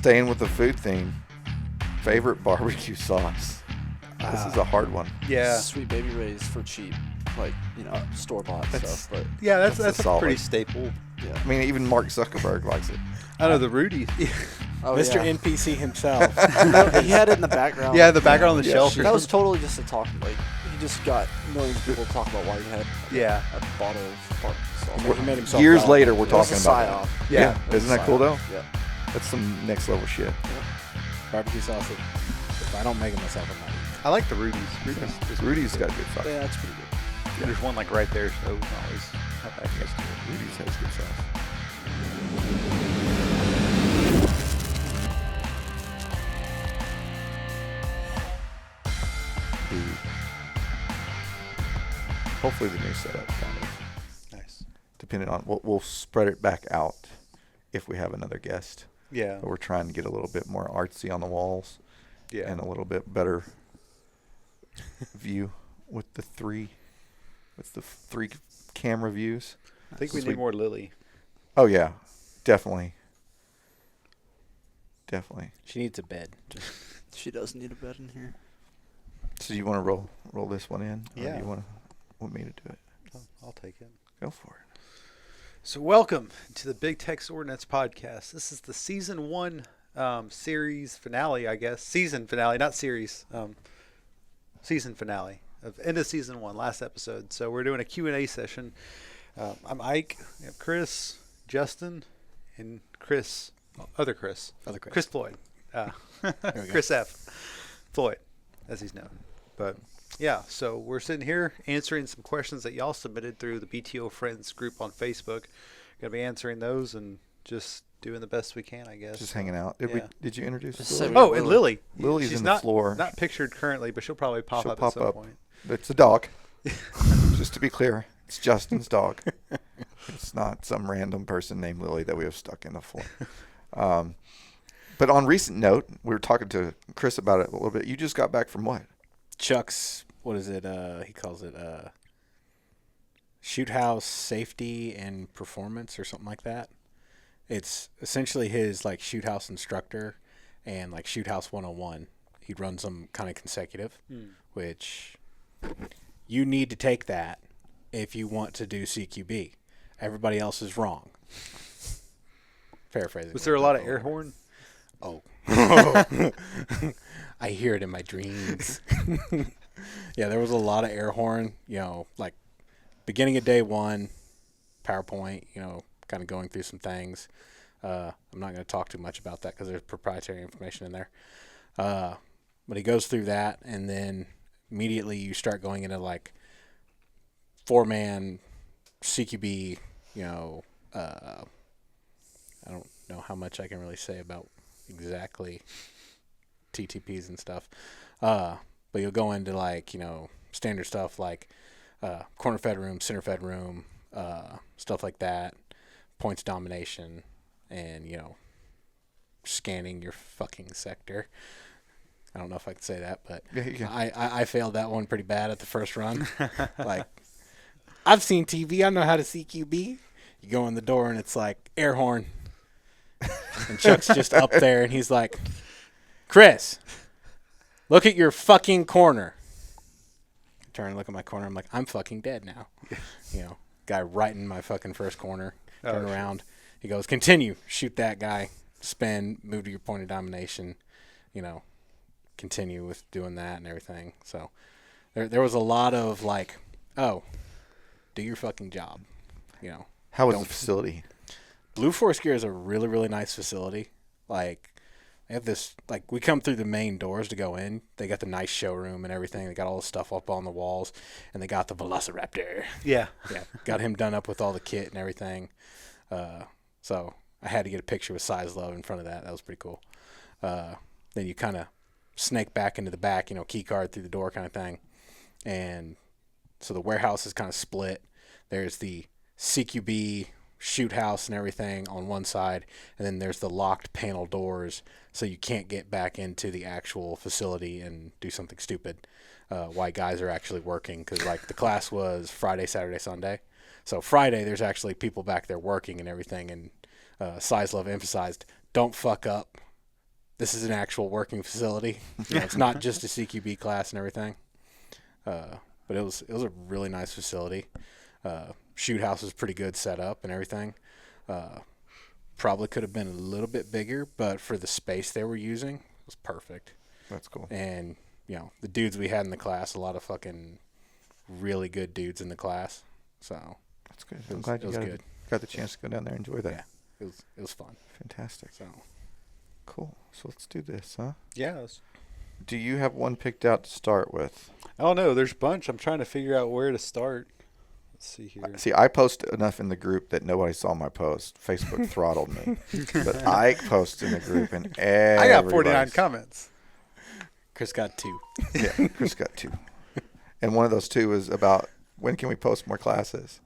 Staying with the food theme, favorite barbecue sauce. This is a hard one. Yeah. Sweet Baby Ray's for cheap, like, store-bought stuff. But Yeah, that's a a solid. pretty staple. yeah. I mean, even Mark Zuckerberg likes it. I know the Rudy's. Oh, Mr. yeah. NPC himself. He had it in the background. Yeah, the background on the shelf. That was totally just a talking. Like, he just got millions of people to talk about why he had Yeah. a bottle of barbecue sauce. He made himself Years proud. later, we're It was talking a about psyop. it. Yeah. Isn't that cool, though? Yeah. That's some next level shit. Barbecue sauce. If I don't make it myself, I'm not eating I like the Rudy's. Rudy's got good sauce. Yeah, that's pretty good. There's one like right there, so we can always have access to it. Rudy's has good sauce. Hopefully the new setup kind of. Nice. Depending on, we'll spread it back out if we have another guest. Yeah. But we're trying to get a little bit more artsy on the walls. Yeah. And a little bit better view with the three camera views. I think we Sweet. need more Lily. Oh yeah, definitely. She needs a bed. She does need a bed in here. So you want to roll this one in? Or Yeah. do you want me to do it? I'll take it. Go for it. So welcome to the Big Tex Ordnance podcast. This is the season 1 series finale, I guess. Season finale, not series. Season finale of end of season 1, last episode. So we're doing a Q&A session. I'm Ike. We have Chris, Justin, and Chris. Chris Floyd. Chris F. Floyd, as he's known. But yeah, so we're sitting here answering some questions that y'all submitted through the BTO Friends group on Facebook. Gonna be answering those and just doing the best we can, I guess. Just hanging out. Did you introduce Just Lily? say Oh, and Lily. Lily's She's in the not, floor. Not pictured currently, but she'll probably pop She'll up pop at some up. point. It's a dog. Just to be clear, it's Justin's dog. It's not some random person named Lily that we have stuck in the floor. But on recent note, we were talking to Chris about it a little bit. You just got back from what? Chuck's, what is it? He calls it Shoot House Safety and Performance or something like that. It's essentially his like Shoot House instructor and like Shoot House 101. He runs them kind of consecutive, which you need to take that if you want to do CQB. Everybody else is wrong. Paraphrasing. Was there a lot of air horn? Oh. I hear it in my dreams. Yeah, there was a lot of air horn, like beginning of day 1, PowerPoint, kind of going through some things. I'm not going to talk too much about that because there's proprietary information in there. But he goes through that, and then immediately you start going into like 4-man CQB, I don't know how much I can really say about exactly TTPs and stuff. But you'll go into like, standard stuff like corner fed room, center fed room, stuff like that, points domination, and, scanning your fucking sector. I don't know if I can say that, but Yeah, you can. I failed that one pretty bad at the first run. Like, I've seen TV. I know how to CQB. You go in the door and it's like air horn. And Chuck's just up there and he's like, Chris, look at your fucking corner. I turn and look at my corner. I'm like, I'm fucking dead now. Guy right in my fucking first corner. Turn around. He goes, continue. Shoot that guy. Spin. Move to your point of domination. Continue with doing that and everything. So there was a lot of like, oh, do your fucking job. How was the facility? Blue Forest Gear is a really, really nice facility. Like, they have this, like, we come through the main doors to go in. They got the nice showroom and everything. They got all the stuff up on the walls. And they got the Velociraptor. Yeah. Yeah. Got him done up with all the kit and everything. So I had to get a picture with Size Love in front of that. That was pretty cool. Then you kind of snake back into the back, key card through the door kind of thing. And so the warehouse is kind of split. There's the CQB shoot house and everything on one side, and then there's the locked panel doors, so you can't get back into the actual facility and do something stupid. Why guys are actually working, because like the class was Friday, Saturday, Sunday. So Friday there's actually people back there working and everything, and Size Love emphasized, don't fuck up this is an actual working facility. You know, it's not just a CQB class and everything. But it was a really nice facility. Shoot house was pretty good set up and everything. Probably could have been a little bit bigger, but for the space they were using, it was perfect. That's cool. And, you know, the dudes we had in the class, a lot of fucking really good dudes in the class. So That's good. I'm glad you got the chance to go down there and enjoy that. Yeah, it was fun. Fantastic. So Cool. So let's do this, huh? Yeah. Do you have one picked out to start with? Oh no, there's a bunch. I'm trying to figure out where to start. Let's see here. See, I posted enough in the group that nobody saw my post. Facebook throttled me. But Ike posted in the group, and I got 49 comments. Chris got 2. Yeah, Chris got 2. And one of those 2 was about when can we post more classes.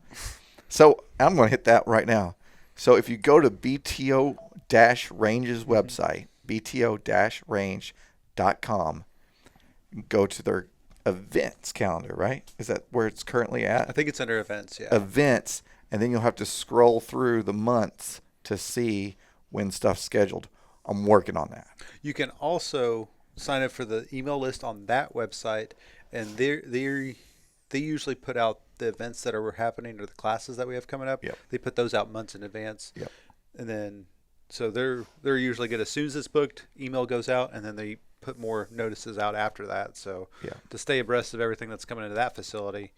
So I'm going to hit that right now. So if you go to BTO-Range's website, BTO-Range.com, go to their events calendar, right? Is that where it's currently at? I think it's under events, yeah. Events, and then you'll have to scroll through the months to see when stuff's scheduled. I'm working on that. You can also sign up for the email list on that website, and they usually put out the events that are happening or the classes that we have coming up. Yep. They put those out months in advance. Yep. And then so they're usually good as soon as it's booked, email goes out, and then they put more notices out after that. So to stay abreast of everything that's coming into that facility,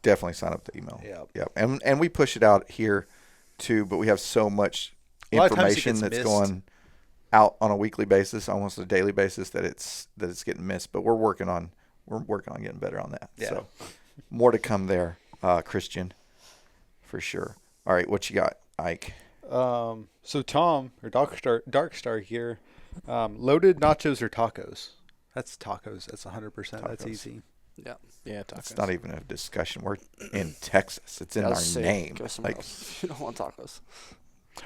definitely sign up to email. Yep. Yep. And we push it out here too, but we have so much information that's going out on a weekly basis, almost a daily basis, that it's getting missed. But we're working on getting better on that. Yeah. So more to come there, Christian, for sure. All right, what you got, Ike? So Tom or Darkstar here, loaded nachos or tacos? That's tacos. That's 100%. That's easy. Yeah. Yeah, tacos. It's not even a discussion. We're in Texas. It's in our name. Go somewhere else. You don't want tacos.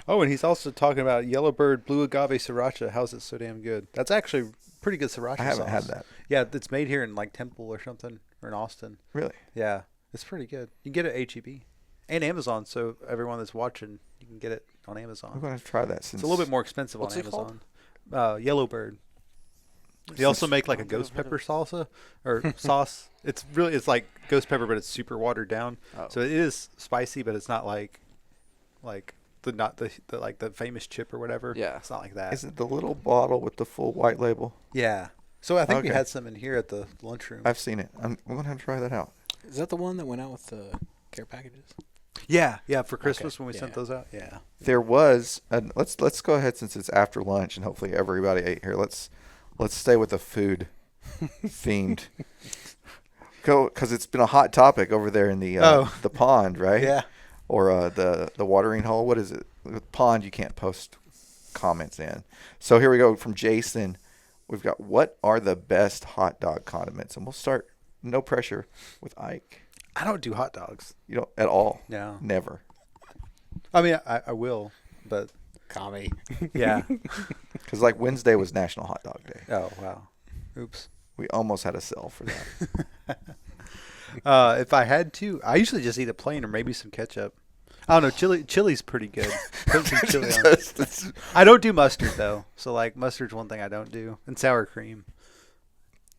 Oh, and he's also talking about Yellowbird Blue Agave Sriracha. How's it so damn good? That's actually pretty good sriracha sauce. I haven't had that. Yeah, it's made here in like Temple or something, or in Austin. Really? Yeah, it's pretty good. You can get it at H-E-B and Amazon, so everyone that's watching, you can get it on Amazon. I'm going to try that. It's a little bit more expensive on Amazon. Yellowbird. They also make like a ghost pepper salsa or sauce. It's like ghost pepper, but it's super watered down. Oh. So it is spicy, but it's not like the famous chip or whatever. Yeah. It's not like that. Is it the little bottle with the full white label? Yeah. So I think we Okay. had some in here at the lunchroom. I've seen it. I'm going to have to try that out. Is that the one that went out with the care packages? Yeah, for Christmas when we yeah. sent those out. Yeah. There was let's go ahead, since it's after lunch and hopefully everybody ate here. Let's stay with the food themed. Because it's been a hot topic over there in the pond, right? Yeah. Or the watering hole. What is it? The pond you can't post comments in. So here we go from Jason. We've got, what are the best hot dog condiments? And we'll start, no pressure, with Ike. I don't do hot dogs. You don't at all? No. Never. I mean, I will, but Commie. yeah. Because like Wednesday was National Hot Dog Day. Oh, wow. Oops. We almost had a sale for that. If I had to, I usually just eat it plain or maybe some ketchup. I don't know. Chili's pretty good. Put some chili on it. I don't do mustard though. So like mustard's one thing I don't do, and sour cream.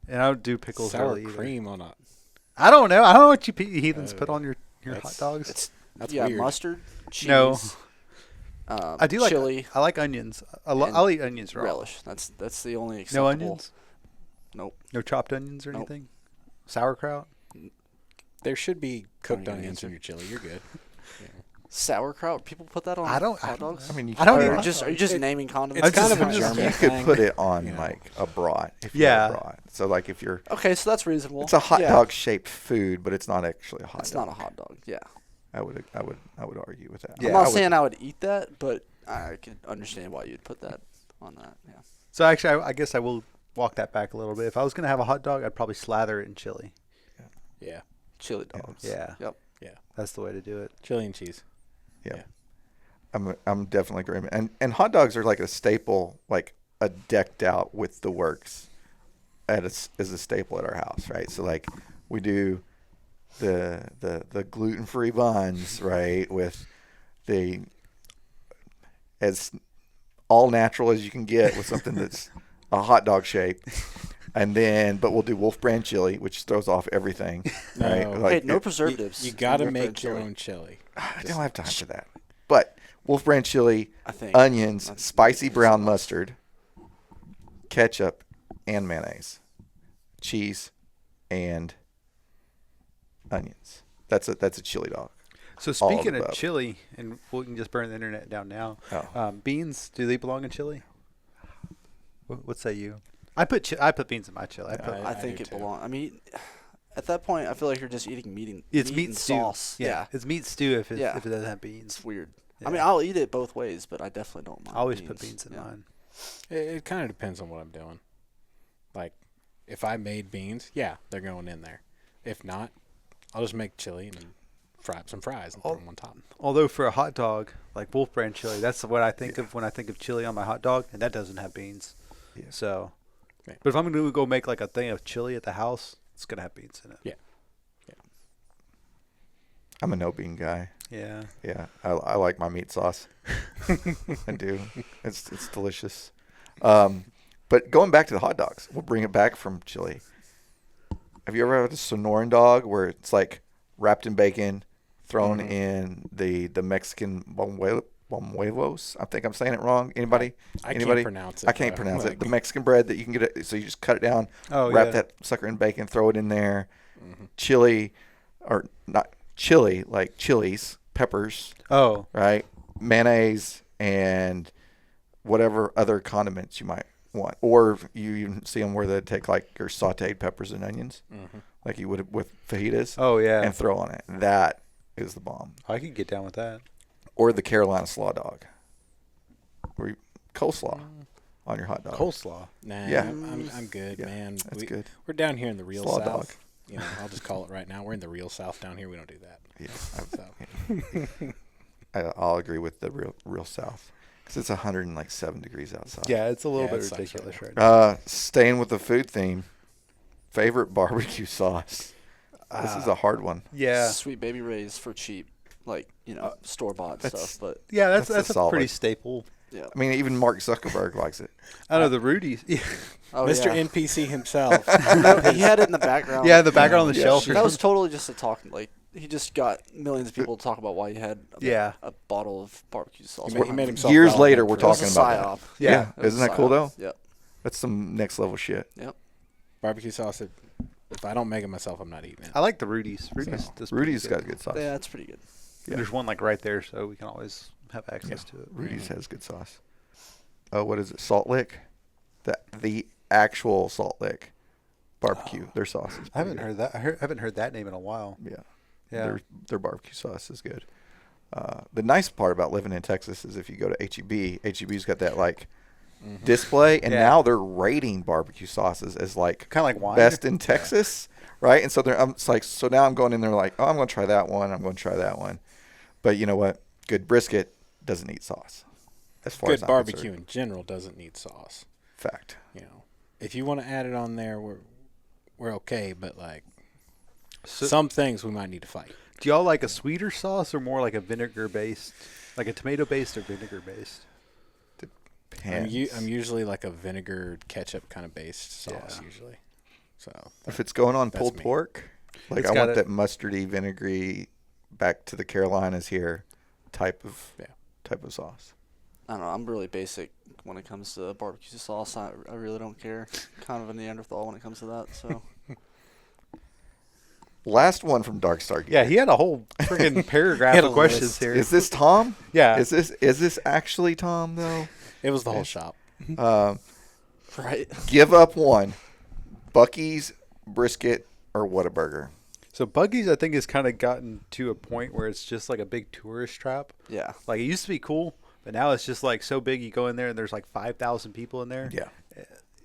And I don't do pickles Sour really either. cream on a. I don't know. I don't know what you heathens put on your hot dogs. That's yeah, weird. mustard, cheese. No. I do like chili. I like onions. I'll eat onions raw. Relish. That's the only No acceptable. onions. Nope. No chopped onions or Nope. anything. Sauerkraut. There should be cooked Don't even onions answer. in your chili. You're good. Sauerkraut. People put that on I don't- hot dogs. I mean, you I don't could even- put it Are you just naming condiments? It's kind of a I'm just- German you could thing. put it on you know. like a brat if you have a brat. So like if you're, Okay, so that's reasonable. it's a hot Yeah. dog shaped food, but it's not actually a hot It's dog. not a hot dog. Yeah. I would argue with that. Yeah, I'm not I would- saying I would eat that, but I could understand why you'd put that on that. Yeah. So actually, I guess I will walk that back a little bit. If I was gonna have a hot dog, I'd probably slather it in chili. Yeah. Chili dogs. Yeah. Yep. That's the way to do it. Chili and cheese. Yeah. I'm definitely agreeing. And hot dogs are like a staple, like a decked out with the works as a staple at our house, right? So like we do the gluten-free buns, right, with the as all natural as you can get with something that's a hot dog shape. And then, but we'll do Wolf Brand chili, which throws off everything. Right? No. Like, Hey, no preservatives. You got to in Wolf Brand make your chili. own chili. I don't have time for that. But Wolf Brand chili, I think onions, that's- spicy brown mustard, ketchup, and mayonnaise, cheese, and onions. That's a chili dog. So All of speaking the of above. chili, and we can just burn the internet down now. Oh. Beans, do they belong in chili? What say you? I put beans in my chili. I think do it too. belongs. I mean, at that point, I feel like you're just eating meat. It's meat meat and stew. sauce. Yeah. It's meat stew if it doesn't have It's beans. weird. Yeah. I mean, I'll eat it both ways, but I definitely don't mind. I always put beans in Yeah. mine. It kind of depends on what I'm doing. Like, if I made beans, yeah, they're going in there. If not, I'll just make chili and then fry up some fries and throw them on top. Although for a hot dog, like Wolf Brand chili, that's what I think of when I think of chili on my hot dog, and that doesn't have beans. Yeah. So, Yeah. but if I'm going to go make like a thing of chili at the house, it's going to have beans in it. Yeah. I'm a no bean guy. Yeah. Yeah, I like my meat sauce. I do. It's delicious. But going back to the hot dogs, we'll bring it back from chili. Have you ever had a Sonoran dog where it's like wrapped in bacon, thrown in the Mexican bombuelos? I think I'm saying it wrong. Anybody? I Anybody? can't pronounce it. I can't though. pronounce Like, it. The Mexican bread that you can get it. So you just cut it down, Oh, wrap yeah. that sucker in bacon, throw it in there. Chili, or not chili, like chilies, peppers, Oh, right? Mayonnaise and whatever other condiments you might want. Or you even see them where they take like your sauteed peppers and onions, like you would with fajitas, oh yeah. and throw on it. That is the bomb. I could get down with that. Or the Carolina slaw dog, or coleslaw on your hot dog. Coleslaw. Nah, Yeah. I'm good, Yeah, man. that's good. We're down here in the real Slaw South. dog. You know, I'll just call it right now. We're in the real South down here. We don't do that. Yeah, So I'll agree with the real South because it's 107 degrees outside. Yeah, it's a little Yeah, bit it sucks ridiculous right right now. Staying with the food theme, favorite barbecue sauce. This is a hard one. Yeah. Sweet Baby Ray's for cheap, like store bought that's- stuff. But Yeah, That's that's a a solid. pretty staple. yeah, I mean, even Mark Zuckerberg likes it. I know the Rudy's. Yeah, oh, Mr. yeah. NPC himself. He had it in the background. yeah, the background on the Yeah, shelf. sure. That was totally just a talk. Like he just got millions of people to talk about why he had a bottle of barbecue sauce. He made himself Years relevant later, we're for- It was talking a about psyop. that. Yeah. It was Isn't a that cool psyop. though? Yep. That's some next level shit. Yep. barbecue sauce. If I don't make it myself, I'm not eating it. I like the Rudy's. Rudy's, does pretty Rudy's got good sauce. Yeah, it's pretty good. Yeah. There's one like right there, so we can always have access to it. Rudy's has good sauce. Oh, what is it? Salt Lick? The actual Salt Lick barbecue. Their sauce is I haven't pretty heard that. I haven't heard that name in a while. good. Yeah. Yeah. Their barbecue sauce is good. The nice part about living in Texas is if you go to HEB, HEB's got that like display, and Yeah. now they're rating barbecue sauces as like Kind of like wine. best in Texas, right? And so it's like, so now I'm going in there like, oh, I'm going to try that one. I'm going to try that one. But you know what? Good brisket doesn't need sauce. As far as Good I'm barbecue concerned. in general doesn't need sauce. Fact. You know, if you want to add it on there, we're okay. But like some things, we might need to fight. Do y'all like a sweeter sauce or more like a vinegar based, like a tomato based or vinegar based? I'm Depends. usually like a vinegar ketchup kind of based sauce Yeah. usually. So If it's going on That's pulled me. pork, like It's I want gotta- that mustardy, vinegary, back to the Carolinas here type of sauce. I don't know. I'm really basic when it comes to barbecue sauce. I really don't care. Kind of a Neanderthal when it comes to that. So Last one from Dark Star Gear. Yeah, he had a whole freaking paragraph had of a questions list. here. Is this Tom? Yeah. Is this actually Tom though? it was the whole shop. right. Give up one. Bucky's, brisket, or Whataburger. So Buggy's, I think, has kind of gotten to a point where it's just like a big tourist trap. Yeah. Like it used to be cool, but now it's just like so big. You go in there and there's like 5,000 people in there. Yeah.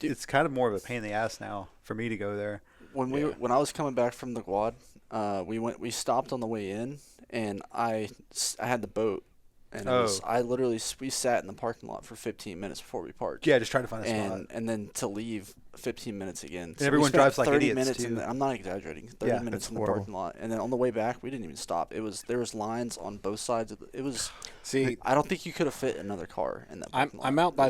It's kind of more of a pain in the ass now for me to go there. When I was coming back from the quad, we stopped on the way in, and I had the boat And it was, we sat in the parking lot for 15 minutes before we parked. Yeah, just trying to find a spot. And then to leave 15 minutes again. And everyone drives like 30 idiots minutes too. I'm not exaggerating. 30 minutes in the parking lot. And then on the way back, we didn't even stop. There was lines on both sides. It was. See, I don't think you could have fit another car in that parking lot. I'm out by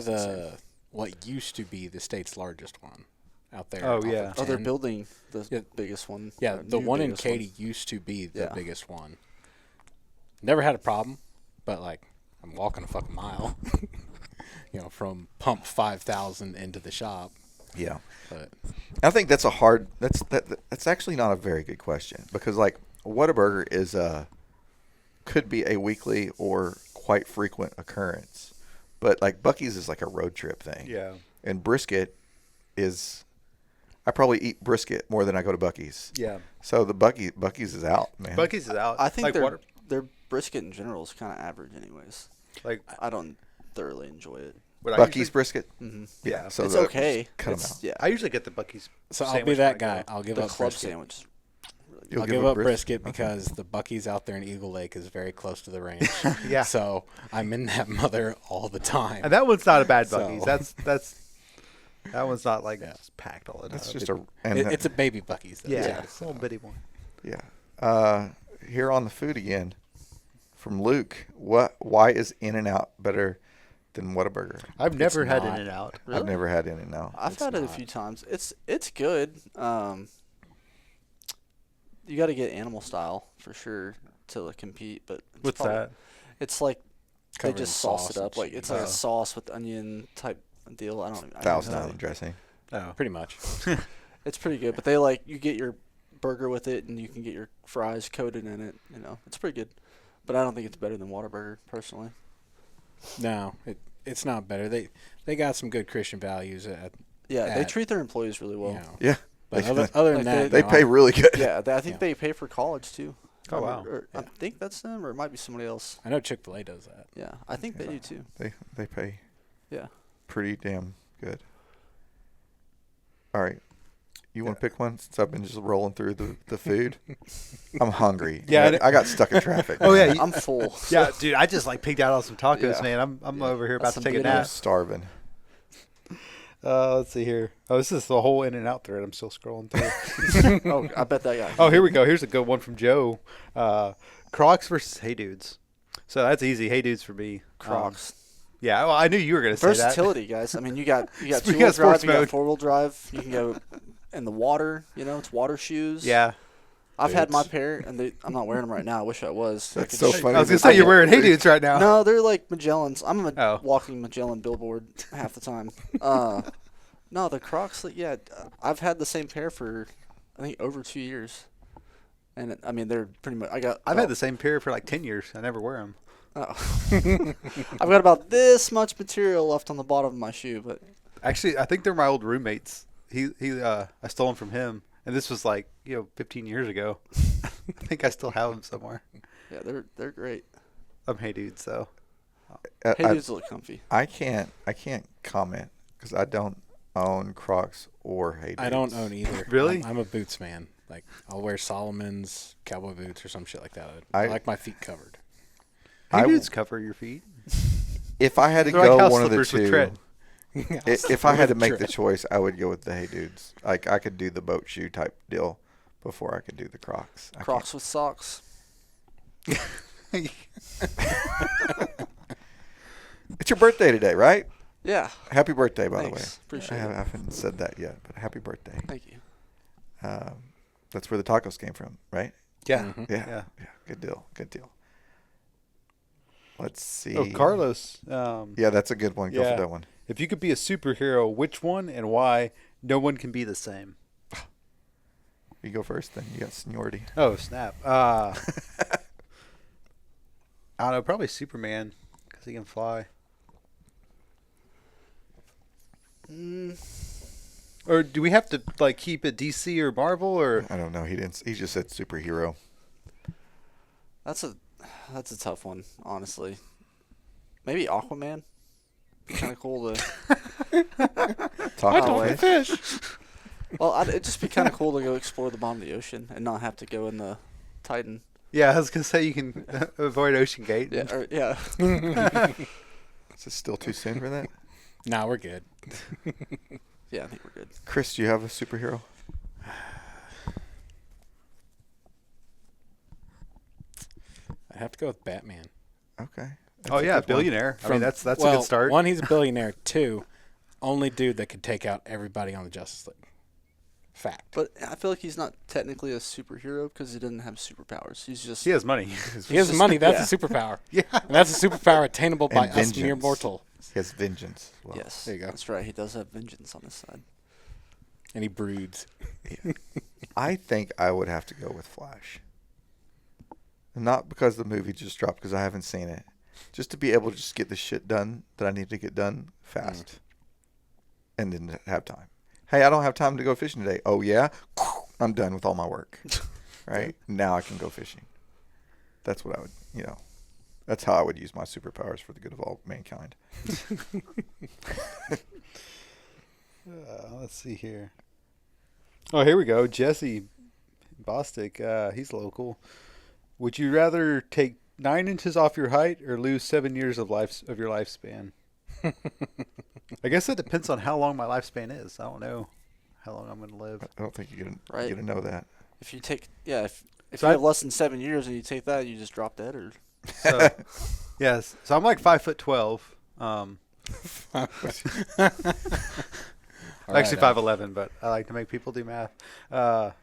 what used to be the state's largest one out there. Oh, yeah. Oh, they're building the biggest one. Yeah, the one in Katy used to be the biggest one. Never had a problem, but like I'm walking a fucking mile, from pump 5,000 into the shop. Yeah. But I think that's that's actually not a very good question, because like Whataburger could be a weekly or quite frequent occurrence, but like Buc-ee's is like a road trip thing. Yeah. And brisket I probably eat brisket more than I go to Buc-ee's. Yeah. So the Buc-ee's is out, man. Buc-ee's is out. I think like their brisket in general is kind of average anyways. Like I don't thoroughly enjoy it. Buc-ee's brisket? Mm-hmm. Yeah. So it's okay. Cut them out. Yeah. I usually get the Buc-ee's. So I'll be that guy. I'll give The up club brisket. sandwich. You'll I'll give up brisket because the Buc-ee's out there in Eagle Lake is very close to the range. Yeah. So I'm in that mother all the time. And that one's not a bad So- Buc-ee's. That's that one's not like just packed all the time. That's just It's a baby Buc-ee's. Though. yeah, it's a little bitty one. Yeah. Here on the food again, from Luke. Why is In-N-Out better than Whataburger? I've never had not. In-N-Out. Really? I've never had In-N-Out. I've had it a few times. It's good. You got to get animal style for sure to compete. But What's that? It's like they Covered just in sauce sauce it up. and Like shit. it's like a sauce with onion type deal. I don't Thousand know. Island dressing. Oh. Pretty much. It's pretty good. But you get your burger with it, and you can get your fries coated in it. It's pretty good. But I don't think it's better than Whataburger personally. No, it's not better. They got some good Christian values. They treat their employees really well. Yeah. But They- other than like that, They pay really good. Yeah, I think Yeah. they pay for college too. Oh, wow. I think that's them, or it might be somebody else. I know Chick-fil-A does that. Yeah, I think they do too. They pay Yeah. pretty damn good. All right. You want to pick one since I've been just rolling through the food? I'm hungry. Yeah, I got stuck in traffic. Oh, yeah. I'm full. Yeah, dude, I just like picked out on some tacos, Yeah. man. I'm over here about That's to take a some I'm nap. starving. Let's see here. Oh, this is the whole In-N-Out thread. I'm still scrolling through. Oh, I bet that guy. Oh, here we go. Here's a good one from Joe. Crocs versus Hey Dudes. So that's easy. Hey Dudes for me. Crocs. Yeah, well, I knew you were going to say that. Versatility, guys. I mean, you got We got two-wheel sports drive, you got mode. four-wheel drive. You can go in the water. It's water shoes. Yeah. I've had my pair, and I'm not wearing them right now. I wish I was. That's could so just- funny. I was going to say you're wearing Hey Dudes right now. No, they're like Magellans. I'm a Oh. walking Magellan billboard half the time. No, the Crocs. I've had the same pair for I think over 2 years, and they're pretty much. I've had the same pair for like 10 years. I never wear them. Oh. I've got about this much material left on the bottom of my shoe, but Actually, I think they're my old roommates. I stole them from him, and this was like 15 years ago. I think I still have them somewhere. yeah, they're great. I'm Hey Dudes, so Hey, I dudes look comfy. can't comment because I don't own Crocs or Hey Dudes. I don't own either. Really? I'm a boots man. Like I'll wear Solomon's cowboy boots or some shit like that. I- I like my feet covered. Hey I- Dudes cover your feet. If I had to They're like go house one of the slippers with two, tread. if I had to make the choice, I would go with the Hey Dudes. Like I could do the boat shoe type deal before I could do the Crocs. I Crocs with socks. can't. It's your birthday today, right? Yeah. Happy birthday, by Thanks. the Appreciate way. I it. haven't said that yet, but happy birthday. Thank you. That's where the tacos came from, right? Yeah. Mhm. Yeah. Good deal. Let's see. Oh, Carlos. Yeah, that's a good one. Go Yeah. for that one. If you could be a superhero, which one and why? No one can be the same. You go first, then. You got seniority. Oh, snap. I don't know. Probably Superman because he can fly. Or do we have to keep it DC or Marvel or? I don't know. He didn't. He just said superhero. That's a tough one, honestly. Maybe Aquaman. Kind of cool to. Talk don't away. fish. Well, it'd just be kind of cool to go explore the bottom of the ocean and not have to go in the Titan. Yeah, I was gonna say you can avoid Ocean Gate. Yeah. Is it still too soon for that? Nah, we're good. Yeah, I think we're good. Chris, do you have a superhero? I'd have to go with Batman. Okay. Oh yeah, billionaire. I mean, that's a good start. One, he's a billionaire. Two, only dude that could take out everybody on the Justice League. Fact. But I feel like he's not technically a superhero because he doesn't have superpowers. He's just He has money. He has money. That's a superpower. Yeah. And that's a superpower attainable by And us mere vengeance. mortal. He has vengeance. as well. yes. There you go. That's right. He does have vengeance on his side. And he broods. I think I would have to go with Flash. Not because the movie just dropped, because I haven't seen it. Just to be able to just get the shit done that I need to get done fast. And then have time. Hey, I don't have time to go fishing today. Oh, yeah? I'm done with all my work. Right? Now I can go fishing. That's what I would, that's how I would use my superpowers for the good of all mankind. Let's see here. Oh, here we go. Jesse Bostic. He's local. Would you rather take 9 inches off your height or lose 7 years of your lifespan? I guess that depends on how long my lifespan is. I don't know how long I'm going to live. I don't think you're Right. going to know that. If you take if So you I- have less than 7 years and you take that, you just drop dead or So, yes. So I'm like 5'12". Actually 5'11", but I like to make people do math. So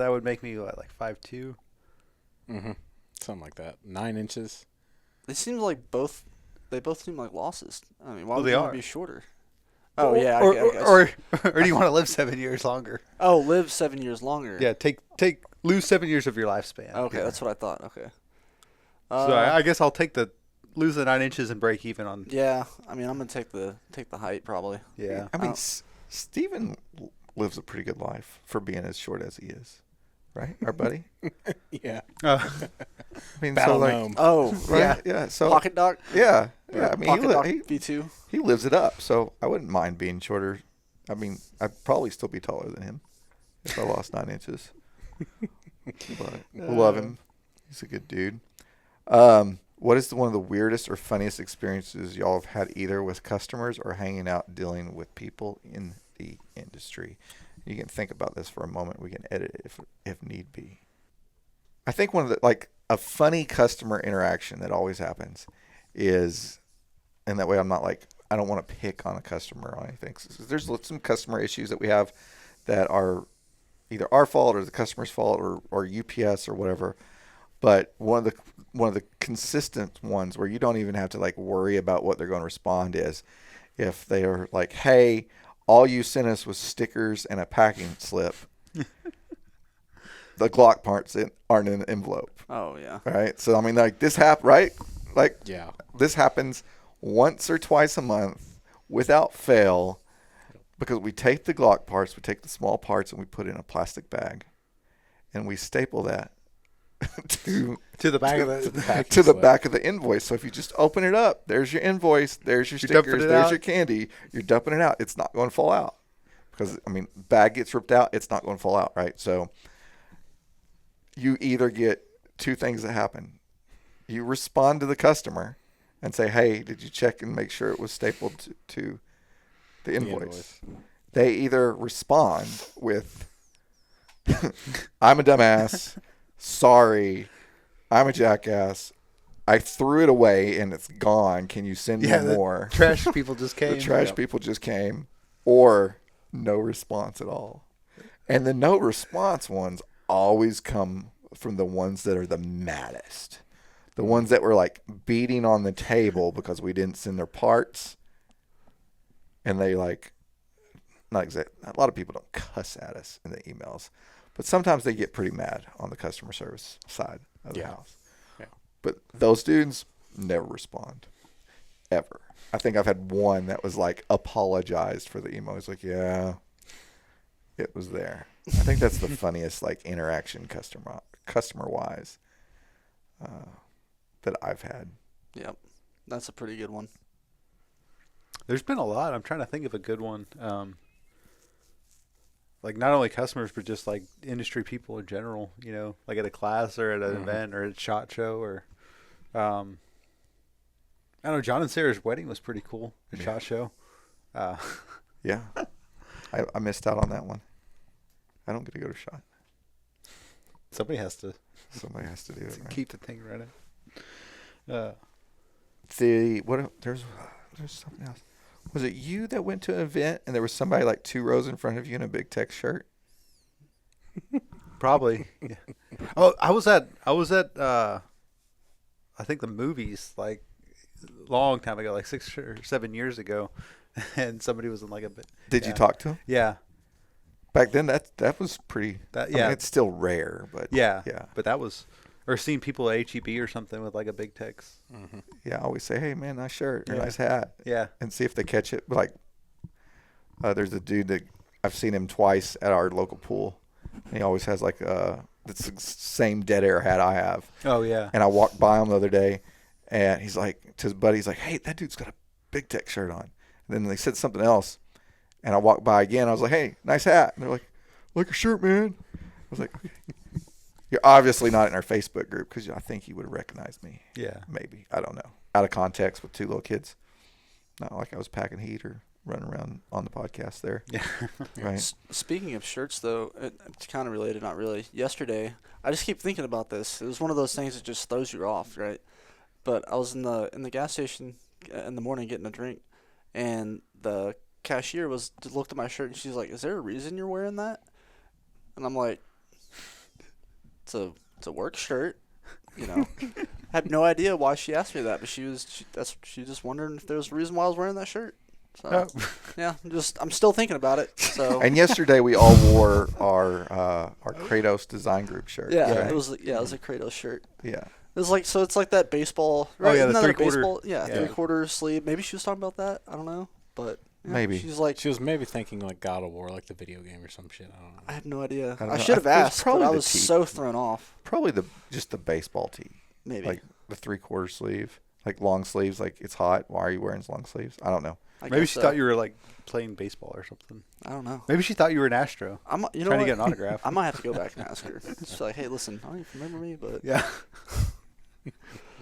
that would make me like 5'2". Mm-hmm. Something like that. 9 inches. they seem like they both seem like losses. I mean, why Well, would they you want are. to be shorter? Oh yeah, Or, I guess. or do you want to live 7 years longer? Oh, live 7 years longer. Yeah, lose 7 years of your lifespan. Okay, Yeah. that's what I thought. Okay. So I guess I'll lose the 9 inches and break even on. Yeah, I mean, I'm gonna take the height probably. Yeah. I mean, Steven lives a pretty good life for being as short as he is. Right? Our buddy? Yeah. I mean, Battle so like, gnome. Oh, right? Yeah. So, Pocket Doc. yeah. I mean, Pocket Doc he V2. he lives it up, so I wouldn't mind being shorter. I mean, I'd probably still be taller than him if I lost 9 inches. But love him. He's a good dude. What is one of the weirdest or funniest experiences y'all have had either with customers or hanging out dealing with people in the industry? You can think about this for a moment. We can edit it if need be. I think one of a funny customer interaction that always happens is, and that way I'm not I don't want to pick on a customer or anything. So there's some customer issues that we have that are either our fault or the customer's fault or UPS or whatever. But one of the consistent ones where you don't even have to worry about what they're going to respond is if they are like, hey, all you sent us was stickers and a packing slip. The Glock parts aren't in an envelope. Oh yeah. Right? So, I mean, this right? Yeah. This happens once or twice a month without fail because we take the Glock parts, we take the small parts, and we put it in a plastic bag. And we staple that to the back of the back of the invoice. So if you just open it up, there's your invoice, there's your You're dumping stickers, it there's out. your candy. You're dumping it out. It's not going to fall out because bag gets ripped out. It's not going to fall out, right? So you either get two things that happen. You respond to the customer and say, "Hey, did you check and make sure it was stapled to the invoice?" They either respond with, "I'm a dumbass. Sorry, I'm a jackass. I threw it away and it's gone. Can you send me more?" Trash people just came. The trash people just came, or no response at all. And the no response ones always come from the ones that are the maddest. The ones that were beating on the table because we didn't send their parts. And they not exactly, a lot of people don't cuss at us in the emails. But sometimes they get pretty mad on the customer service side of the house. Yeah. But those dudes never respond. Ever. I think I've had one that was apologized for the email. He's like, yeah, it was there. I think that's the funniest interaction customer wise that I've had. Yep. That's a pretty good one. There's been a lot. I'm trying to think of a good one. like not only customers but just like industry people in general. You know, like at a class or at an event or at a SHOT Show or, I don't know. John and Sarah's wedding was pretty cool. The SHOT Show. Yeah. I missed out on that one. I don't get to go to SHOT. Somebody has to Somebody has to do it. Right? keep the thing running. There's something else. Was it you that went to an event and there was somebody like 2 rows in front of you in a Big Tex shirt? Probably. Yeah. Oh, I was at I think the movies like long time ago, like 6 or 7 years ago, and somebody was in like a bit. Did you talk to him? Yeah. Back then, that was pretty. I mean, it's still rare, but yeah. yeah. But that was, or seeing people at HEB or something with like a Big Tex. Mm-hmm. Yeah, I always say, "Hey, man, nice shirt or Yeah. nice hat." Yeah. And see if they catch it. But like, there's a dude that I've seen him twice at our local pool. And he always has like it's the same dead air hat I have. Oh yeah. And I walked by him the other day, and he's like to his buddy, he's like, "Hey, that dude's got a Big Tex shirt on." And then they said something else, and I walked by again. I was like, "Hey, nice hat." And they're like your shirt, man. I was like, okay. You're obviously not in our Facebook group because I think you would have recognized me. Yeah. Maybe. I don't know. Out of context with 2 little kids. Not like I was packing heat or running around on the podcast there. Yeah. Right. Speaking of shirts, though, it's kind of related, not really. Yesterday, I just keep thinking about this. It was one of those things that just throws you off, right? But I was in the gas station in the morning getting a drink, and the cashier looked at my shirt, and she's like, "Is there a reason you're wearing that?" And I'm like, it's a work shirt, you know. I had no idea why she asked me that, but she just wondering if there was a reason why I was wearing that shirt. So yeah, I'm still thinking about it. So And yesterday we all wore our Kratos design group shirt. yeah, right? it was a Kratos shirt. Yeah. It was like, so it's like that baseball, right? Oh yeah, Isn't the that a 3/4. baseball? Yeah, Yeah. 3/4 sleeve. Maybe she was talking about that. I don't know, but yeah, Maybe. she's like, She was maybe thinking like God of War, like the video game or some shit. I don't know. I have no idea. don't I know. should have It was asked, but probably I the was tee. so thrown off. Probably just the baseball tee. Maybe. Like the 3/4 sleeve. Like long sleeves, like it's hot. Why are you wearing long sleeves? I don't know. Maybe guess she so. thought you were like playing baseball or something. I don't know. Maybe she thought you were an Astro. You know trying what? to get an autograph. I might have to go back and ask her. Just like, hey, listen, I don't even remember me, but Yeah.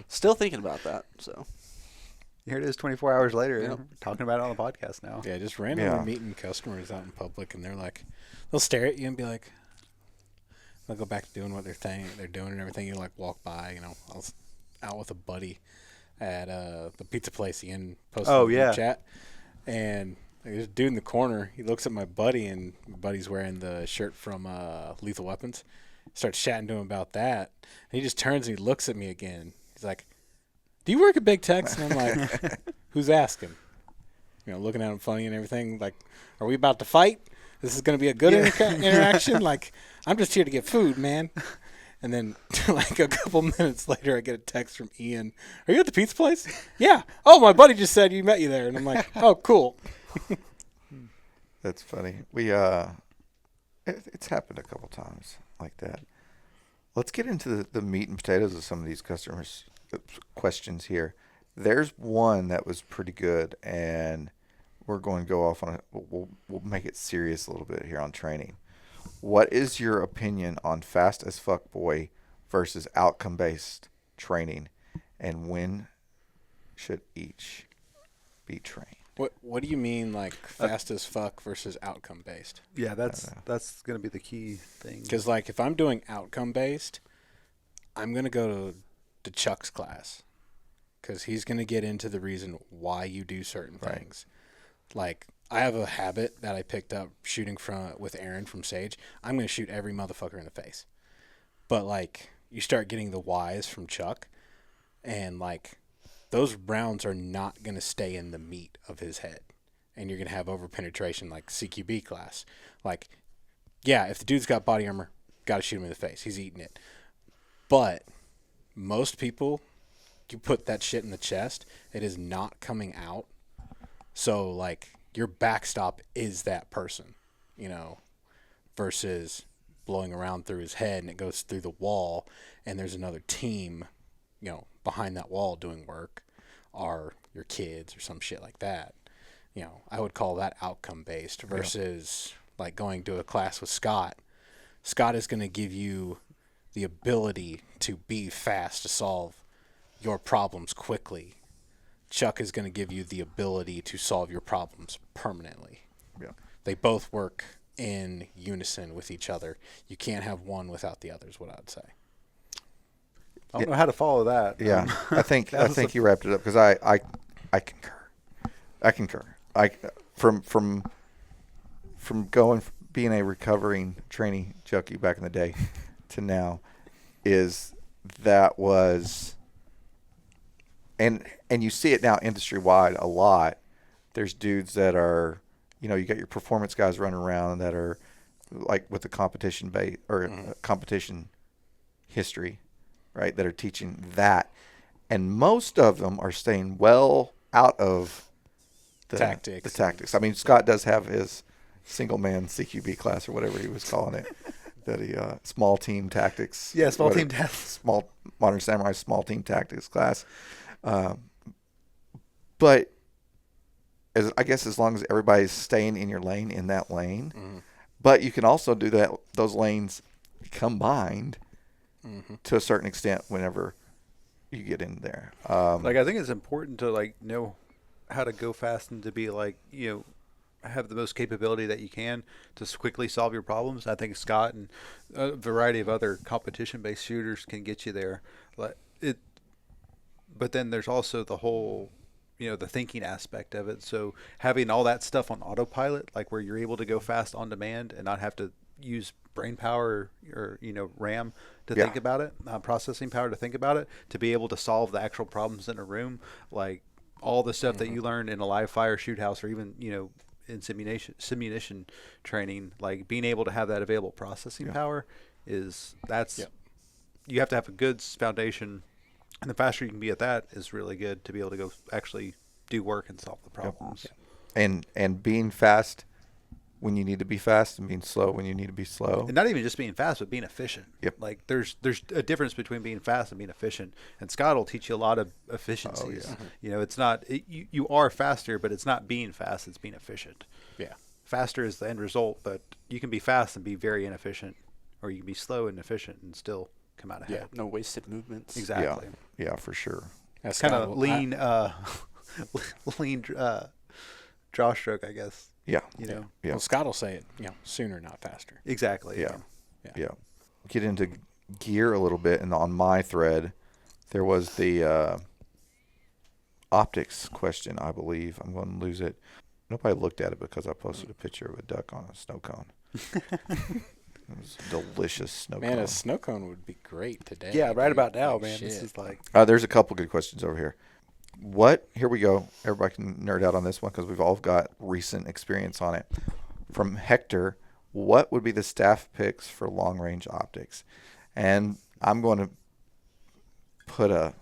still thinking about that. So Here it is 24 hours later. Yep. Talking about it on the podcast now. Yeah, just randomly Yeah. meeting customers out in public, and they're like, they'll stare at you and be like, they'll go back to doing what they're doing and everything. You like walk by, you know. I was out with a buddy at the pizza place. Ian posted Oh, in the yeah. group chat, and there's a dude in the corner. He looks at my buddy, and my buddy's wearing the shirt from Lethal Weapons. Starts chatting to him about that, and he just turns and he looks at me again. He's like, "Do you work at Big Tex?" And I'm like, "Who's asking?" You know, looking at him funny and everything. Like, "Are we about to fight? This is going to be a good interaction." Like, I'm just here to get food, man. And then, like a couple minutes later, I get a text from Ian. "Are you at the pizza place?" "Yeah." "Oh, my buddy just said you met you there." And I'm like, "Oh, cool." That's funny. We it's happened a couple times like that. Let's get into the meat and potatoes of some of these customers' questions here. There's one that was pretty good, and we're going to go off on we'll make it serious a little bit here on training. What is your opinion on fast as fuck boy versus outcome based training, and when should each be trained? What do you mean, like, fast as fuck versus outcome based? Yeah, that's going to be the key thing. Because, like, if I'm doing outcome based, I'm going to go to Chuck's class, because he's going to get into the reason why you do certain things. Like, I have a habit that I picked up shooting with Aaron from Sage. I'm going to shoot every motherfucker in the face. But, like, you start getting the whys from Chuck, and, like, those rounds are not going to stay in the meat of his head. And you're going to have over-penetration like CQB class. Like, yeah, if the dude's got body armor, got to shoot him in the face. He's eating it. But most people, you put that shit in the chest, it is not coming out. So, like, your backstop is that person, you know, versus blowing around through his head and it goes through the wall and there's another team, you know, behind that wall doing work, are your kids or some shit like that. You know, I would call that outcome based versus like going to a class with Scott, Scott is going to give you the ability to be fast, to solve your problems quickly. Chuck is going to give you the ability to solve your problems permanently. Yeah. They both work in unison with each other. You can't have one without the other is what I'd say. I don't know how to follow that. Yeah, I think that was you wrapped it up because I concur. From being a recovering training junkie back in the day to now, and you see it now industry wide a lot. There's dudes that are, you got your performance guys running around that are like with the competition base or competition history, right? That are teaching that, and most of them are staying well out of the tactics. I mean, Scott does have his single man CQB class or whatever he was calling it, that he small team tactics. Yeah, small team tactics. Small Modern Samurai small team tactics class. But I guess as long as everybody's staying in your lane, in that lane, but you can also do those lanes combined to a certain extent whenever you get in there. I think it's important to know how to go fast and to be have the most capability that you can to quickly solve your problems. I think Scott and a variety of other competition-based shooters can get you there. But then there's also the whole, the thinking aspect of it. So having all that stuff on autopilot, like where you're able to go fast on demand and not have to use brain power or RAM to think about it, processing power to think about it, to be able to solve the actual problems in a room, like all the stuff that you learn in a live fire shoot house or even in simulation training, like being able to have that available processing power you have to have a good foundation, and the faster you can be at that is really good to be able to go actually do work and solve the problems. And being fast when you need to be fast and being slow when you need to be slow. And not even just being fast, but being efficient. Yep. Like there's a difference between being fast and being efficient. And Scott will teach you a lot of efficiencies. Oh, yeah. It's not you are faster, but it's not being fast, it's being efficient. Yeah. Faster is the end result, but you can be fast and be very inefficient, or you can be slow and efficient and still come out ahead. Yeah, no wasted movements. Exactly. Yeah, for sure. That's kind of lean lean draw stroke, I guess. Yeah. Yeah. Well, Scott will say it, sooner, not faster. Exactly. Yeah. Get into gear a little bit, and on my thread, there was the optics question, I believe. I'm going to lose it. Nobody looked at it because I posted a picture of a duck on a snow cone. It was a delicious snow cone. Man, a snow cone would be great today. Yeah, right about now, Like man. shit. This is like There's a couple good questions over here. Here we go. Everybody can nerd out on this one because we've all got recent experience on it. From Hector, what would be the staff picks for long-range optics? And I'm going to put a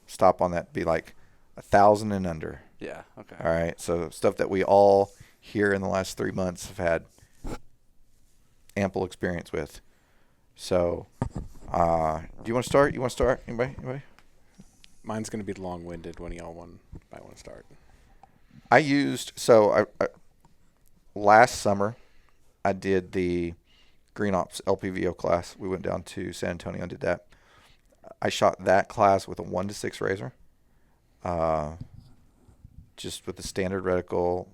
stop on that, be like 1,000 and under. Yeah, okay. All right, so stuff that we all here in the last 3 months have had ample experience with. So, do you want to start? You want to start? Anybody? Mine's going to be long-winded when y'all might want to start. I last summer, I did the Green Ops LPVO class. We went down to San Antonio and did that. I shot that class with a 1-6 razor, just with the standard reticle,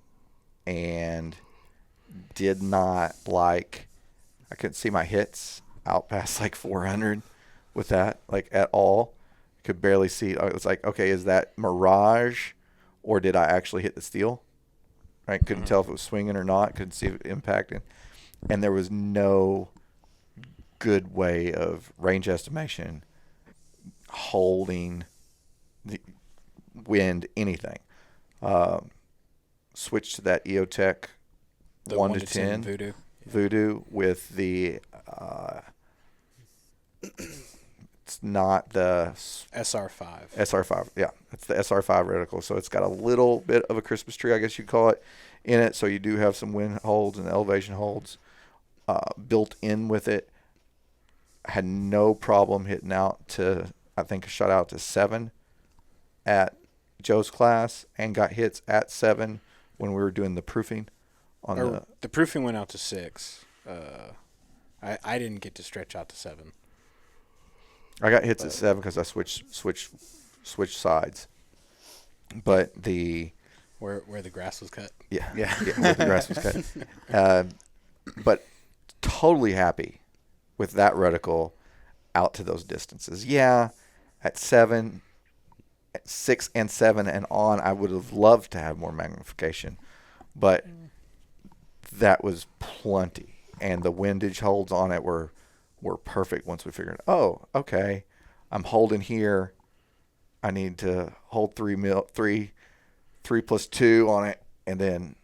and did not I couldn't see my hits out past 400 with that, at all. Could barely see. It was like, okay, is that mirage or did I actually hit the steel? Right? Couldn't tell if it was swinging or not. Couldn't see it impacting. And there was no good way of range estimation, holding the wind, anything. Switched to that EOTech 1 to 10 Voodoo with the it's not the SR5. SR5, yeah. It's the SR5 reticle. So it's got a little bit of a Christmas tree, I guess you'd call it, in it. So you do have some wind holds and elevation holds built in with it. Had no problem hitting out to, I think I shot out to 7 at Joe's class and got hits at 7 when we were doing the proofing on the proofing went out to 6. I didn't get to stretch out to 7. I got hits at 7 because I switched sides. But where the grass was cut. Yeah, where the grass was cut. But totally happy with that reticle out to those distances. Yeah, at 7, at 6 and 7 and on, I would have loved to have more magnification, but that was plenty, and the windage holds on it were perfect once we figured, oh, okay, I'm holding here. I need to hold 3 plus 2 on it, and then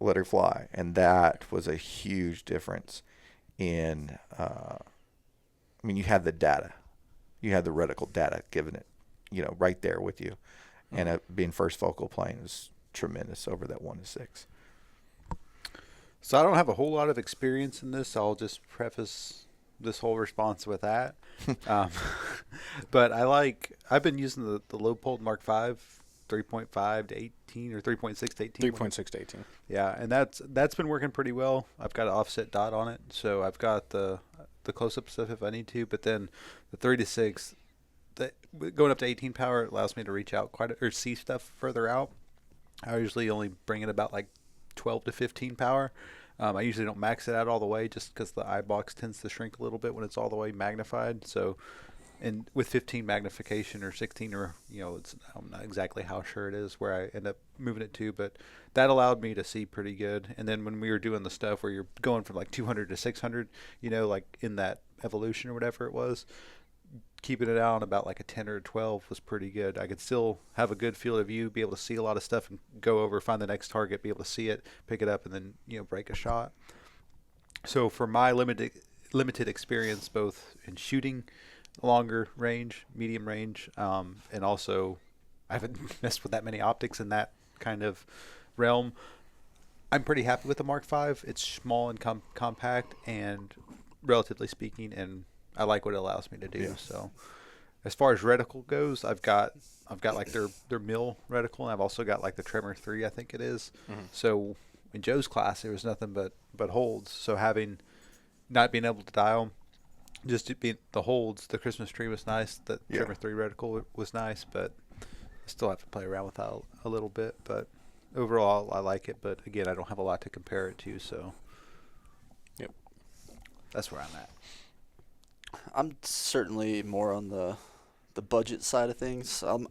let her fly. And that was a huge difference in, you had the data. You had the reticle data given it, right there with you. And being first focal plane was tremendous over that 1 to 6. So I don't have a whole lot of experience in this. I'll just preface this whole response with that. But I've been using the Leupold Mark V 3.5 to 18 or 3.6 to 18. 3.6 to 18. Yeah, and that's been working pretty well. I've got an offset dot on it, so I've got the close-up stuff if I need to. But then the 3 to 6, going up to 18 power, it allows me to reach out or see stuff further out. I usually only bring it about like 12 to 15 power. I usually don't max it out all the way just because the eye box tends to shrink a little bit when it's all the way magnified. So, and with 15 magnification or 16 or, I'm not exactly how sure it is where I end up moving it to, but that allowed me to see pretty good. And then when we were doing the stuff where you're going from like 200 to 600, like in that evolution or whatever it was, keeping it out about like a 10 or a 12 was pretty good. I could still have a good field of view, be able to see a lot of stuff and go over, find the next target, be able to see it, pick it up, and then, break a shot. So for my limited experience, both in shooting longer range, medium range, and also I haven't messed with that many optics in that kind of realm, I'm pretty happy with the Mark V. It's small and compact and relatively speaking, and I like what it allows me to do. Yeah. So as far as reticle goes, I've got like their mill reticle, and I've also got like the Tremor 3, I think it is. Mm-hmm. So in Joe's class, there was nothing but holds. So not being able to dial, just to be the holds, the Christmas tree was nice. The Tremor 3 reticle was nice, but I still have to play around with that a little bit. But overall, I like it. But again, I don't have a lot to compare it to, so that's where I'm at. I'm certainly more on the budget side of things. I'm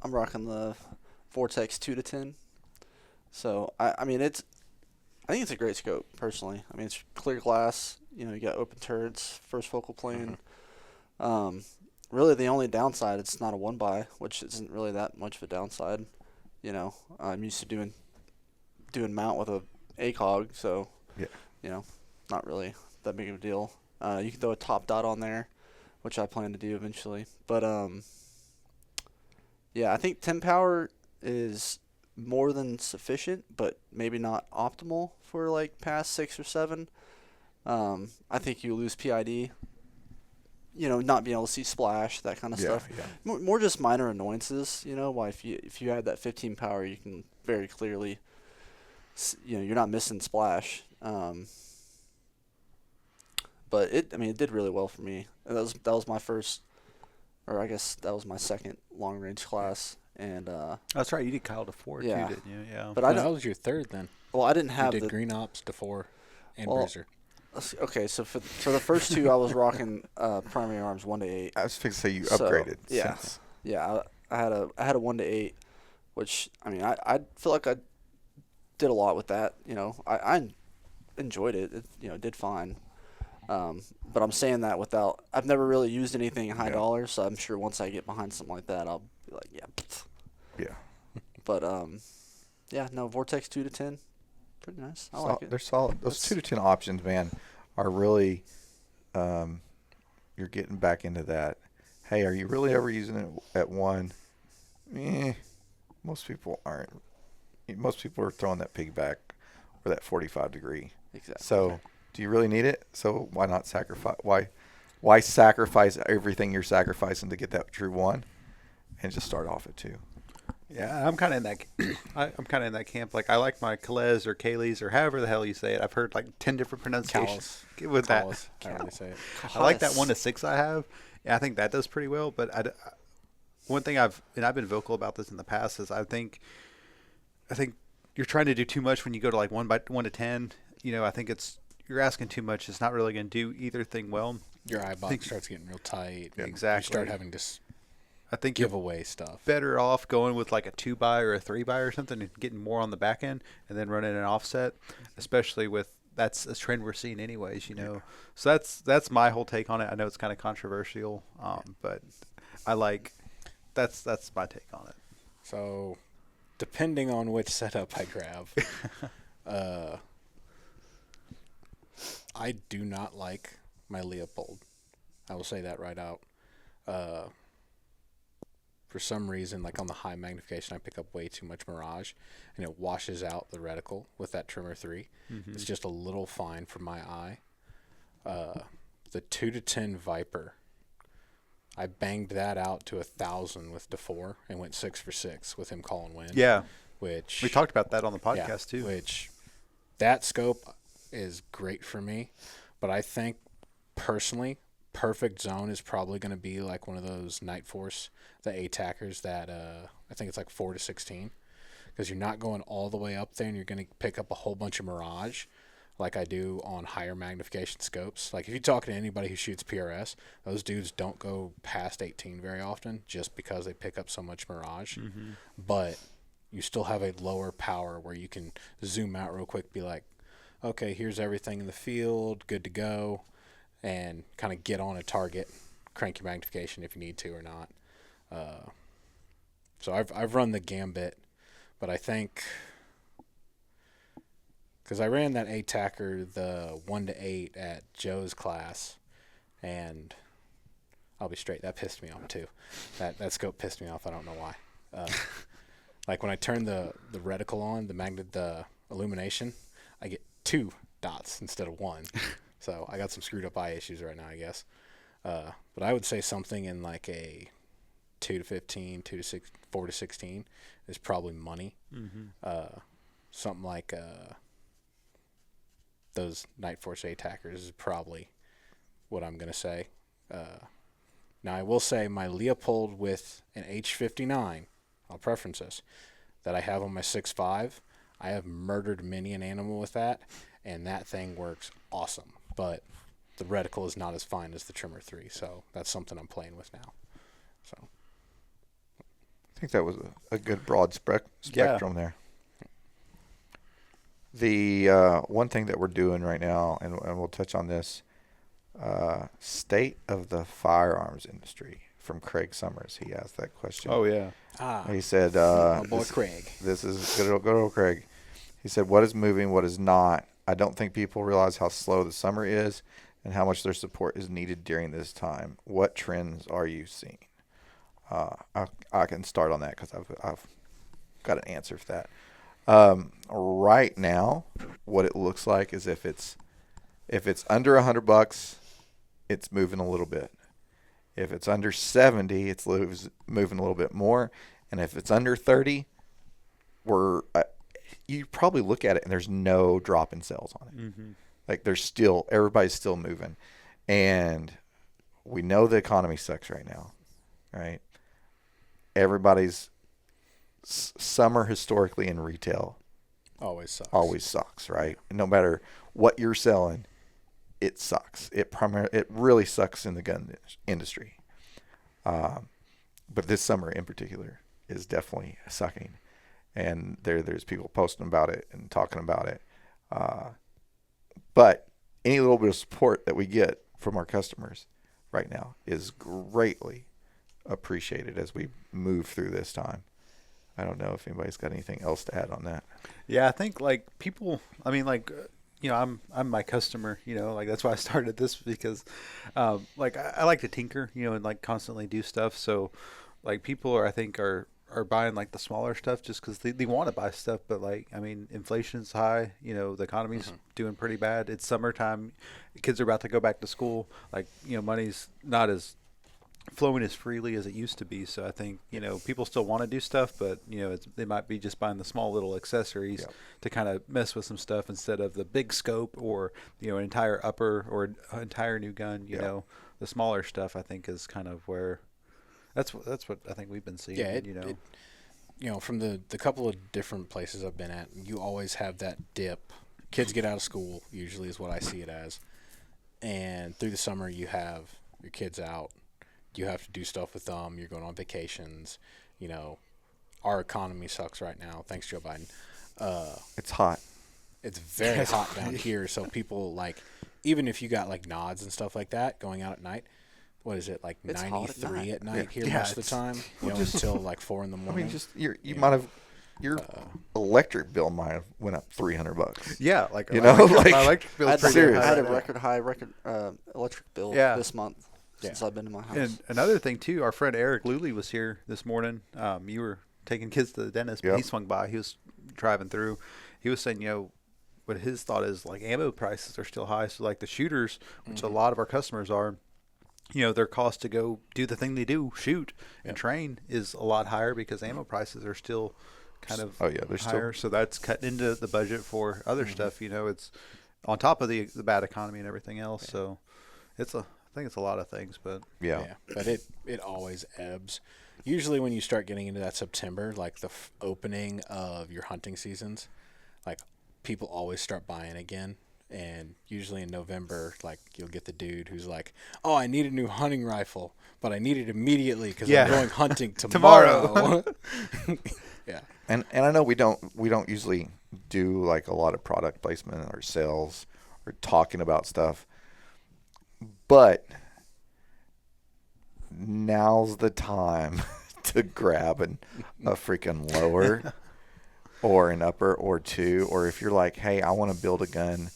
rocking the Vortex 2 to 10. So I think it's a great scope personally. I mean, it's clear glass. You got open turrets, first focal plane. Mm-hmm. Really, the only downside, it's not a 1x, which isn't really that much of a downside. I'm used to doing mount with a ACOG, so not really that big of a deal. You can throw a top dot on there, which I plan to do eventually. But I think 10 power is more than sufficient, but maybe not optimal for like past 6 or 7. I think you lose PID. Not being able to see splash, that kind of stuff. Yeah. More just minor annoyances. Why if you had that 15 power, you can very clearly, you're not missing splash. But it did really well for me. That was my first, or I guess that was my second long range class. And that's right, you did Kyle to 4 too, didn't you? Yeah. But that was your third then. Well, I didn't have you did Green Ops to 4 and Bruiser. Okay, so for the first 2, I was rocking Primary Arms 1 to 8. I was fixing to say you upgraded. Yeah, since. Yeah. I had a 1 to 8, which I feel like I did a lot with that. I enjoyed it. It did fine. But I'm saying that I've never really used anything high dollar, so I'm sure once I get behind something like that, I'll be like, yeah. But Vortex 2 to 10, pretty nice. I like it. They're solid. Those 2 to 10 options, man, are really, you're getting back into that. Hey, are you really ever using it at 1? Most people aren't. Most people are throwing that piggyback or that 45 degree. Exactly. So, do you really need it? So why not sacrifice? Why sacrifice everything you're sacrificing to get that true 1, and just start off at 2? Yeah, I'm kind of in that. I'm kind of in that camp. Like I like my Calais or Kayleys or however the hell you say it. I've heard like 10 different pronunciations with Calais, that. I really say it. I like that 1-6 I have. Yeah, I think that does pretty well. But one thing I've been vocal about this in the past is I think you're trying to do too much when you go to like 1 to 10. I think you're asking too much. It's not really going to do either thing well. Your eye box starts getting real tight. Exactly. You start having to I think give away stuff. Better off going with like a 2-by or a 3-by or something and getting more on the back end and then running an offset, especially with that's a trend we're seeing anyways, So that's my whole take on it. I know it's kind of controversial, but I like that's my take on it. So depending on which setup I grab, I do not like my Leopold. I will say that right out. For some reason, like on the high magnification, I pick up way too much Mirage, and it washes out the reticle with that trimmer 3. Mm-hmm. It's just a little fine for my eye. The 2 to 10 Viper, I banged that out to 1,000 with DeFore and went 6 for 6 with him calling wind. Yeah, which we talked about that on the podcast too. Which that scope is great for me, but I think personally, perfect zone is probably going to be like one of those Night Force, the ATACers that I think it's like 4 to 16, because you're not going all the way up there and you're going to pick up a whole bunch of Mirage like I do on higher magnification scopes. Like if you talk to anybody who shoots PRS, those dudes don't go past 18 very often just because they pick up so much Mirage. Mm-hmm. But you still have a lower power where you can zoom out real quick, be like, okay, here's everything in the field, good to go, and kind of get on a target, crank your magnification if you need to or not. So I've run the gambit, but I think because I ran that ATACer, the 1 to 8 at Joe's class, and I'll be straight, that pissed me off too. That scope pissed me off. I don't know why. Like when I turn the reticle on, the illumination, I get 2 dots instead of 1. So I got some screwed up eye issues right now, I guess. But I would say something in like a 2 to 15, 4 to 16 is probably money. Mm-hmm. Something like those Night Force ATACers is probably what I'm going to say. Now I will say my Leopold with an H59, I'll preference this, that I have on my 6.5, I have murdered many an animal with that, and that thing works awesome. But the reticle is not as fine as the trimmer 3, so that's something I'm playing with now. So I think that was a good broad spectrum there. The one thing that we're doing right now, and we'll touch on this, state of the firearms industry from Craig Summers. He asked that question. Oh, yeah. He said, my boy Craig. This is good old Craig. He said, what is moving, what is not? I don't think people realize how slow the summer is and how much their support is needed during this time. What trends are you seeing? I can start on that because I've got an answer for that. Right now, what it looks like is if it's under $100, it's moving a little bit. If it's under 70, it's moving a little bit more, and if it's under 30, you probably look at it and there's no drop in sales on it. Mm-hmm. Like everybody's still moving, and we know the economy sucks right now, right? Everybody's summer historically in retail always sucks, right? No matter what you're selling, it sucks. It really sucks in the gun industry. But this summer in particular is definitely sucking. And there's people posting about it and talking about it. But any little bit of support that we get from our customers right now is greatly appreciated as we move through this time. I don't know if anybody's got anything else to add on that. Yeah, I think like people, I mean, like, I'm my customer, like that's why I started this because, like I like to tinker, and like constantly do stuff. So like people are buying like the smaller stuff just because they want to buy stuff. But like, I mean, inflation's high, the economy's doing pretty bad. It's summertime. Kids are about to go back to school. Like, money's not as flowing as freely as it used to be. So I think, people still want to do stuff, but, they might be just buying the small little accessories to kind of mess with some stuff instead of the big scope or, an entire upper or an entire new gun. The smaller stuff I think is kind of where that's what I think we've been seeing. From the couple of different places I've been at, you always have that dip. Kids get out of school, usually is what I see it as. And through the summer, you have your kids out. You have to do stuff with them. You're going on vacations. Our economy sucks right now. Thanks, Joe Biden. It's hot. It's very hot down here. So people, even if you got, nods and stuff like that, going out at night, what is it, It's 93 at night here Yeah, most of the time? Until 4 in the I morning. mean, you might have your electric bill might have went up $300. Yeah, my electric bill's I had, pretty serious. I high had a right now. record high electric bill Yeah. this month since I've been to my house. And another thing too, our friend Eric Luley was here this morning. You were taking kids to the dentist, but Yep. he swung by. He was driving through. He was saying, what his thought is, ammo prices are still high. So the shooters, which a lot of our customers are, their cost to go do the thing they do, shoot and train, is a lot higher because ammo prices are still kind of they're higher. So that's cutting into the budget for other stuff. It's on top of the bad economy and everything else. So I think it's a lot of things, but But it always ebbs. Usually when you start getting into that September, the opening of your hunting seasons, people always start buying again. And usually in November, you'll get the dude who's like, "Oh, I need a new hunting rifle, but I need it immediately because I'm going hunting tomorrow." Yeah. And I know we don't usually do a lot of product placement or sales or talking about stuff, but now's the time to grab a freaking lower or an upper or two, or if you're like, hey, I want to build a gun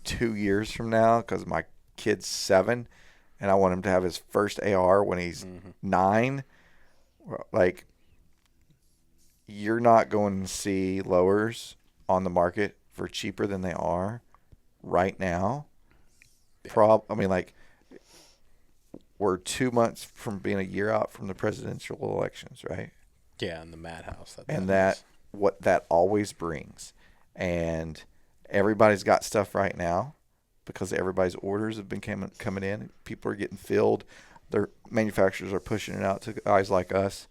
2 years from now because my kid's 7 and I want him to have his first AR when he's 9, you're not going to see lowers on the market for cheaper than they are right now. We're 2 months from being a year out from the presidential elections, right? Yeah, in the madhouse. What that always brings. And everybody's got stuff right now because everybody's orders have been coming in. People are getting filled. Their manufacturers are pushing it out to guys like us.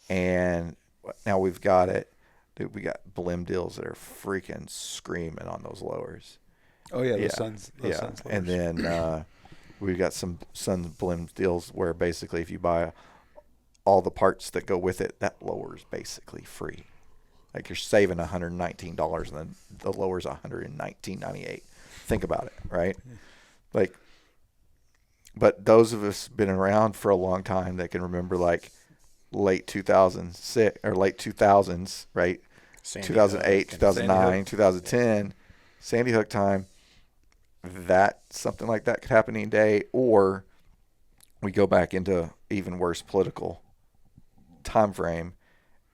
And now we've got it. Dude, we got blim deals that are freaking screaming on those lowers. Oh yeah, those Suns and then we've got some Suns blim deals where basically if you buy all the parts that go with it, that lower is basically free. You're saving $119 and then the lower's $119.98. Think about it, right? But those of us been around for a long time that can remember late 2006 or late 2000s, right? 2008, 2009, 2010, Sandy Hook time. Something like that could happen any day, or we go back into even worse political time frame,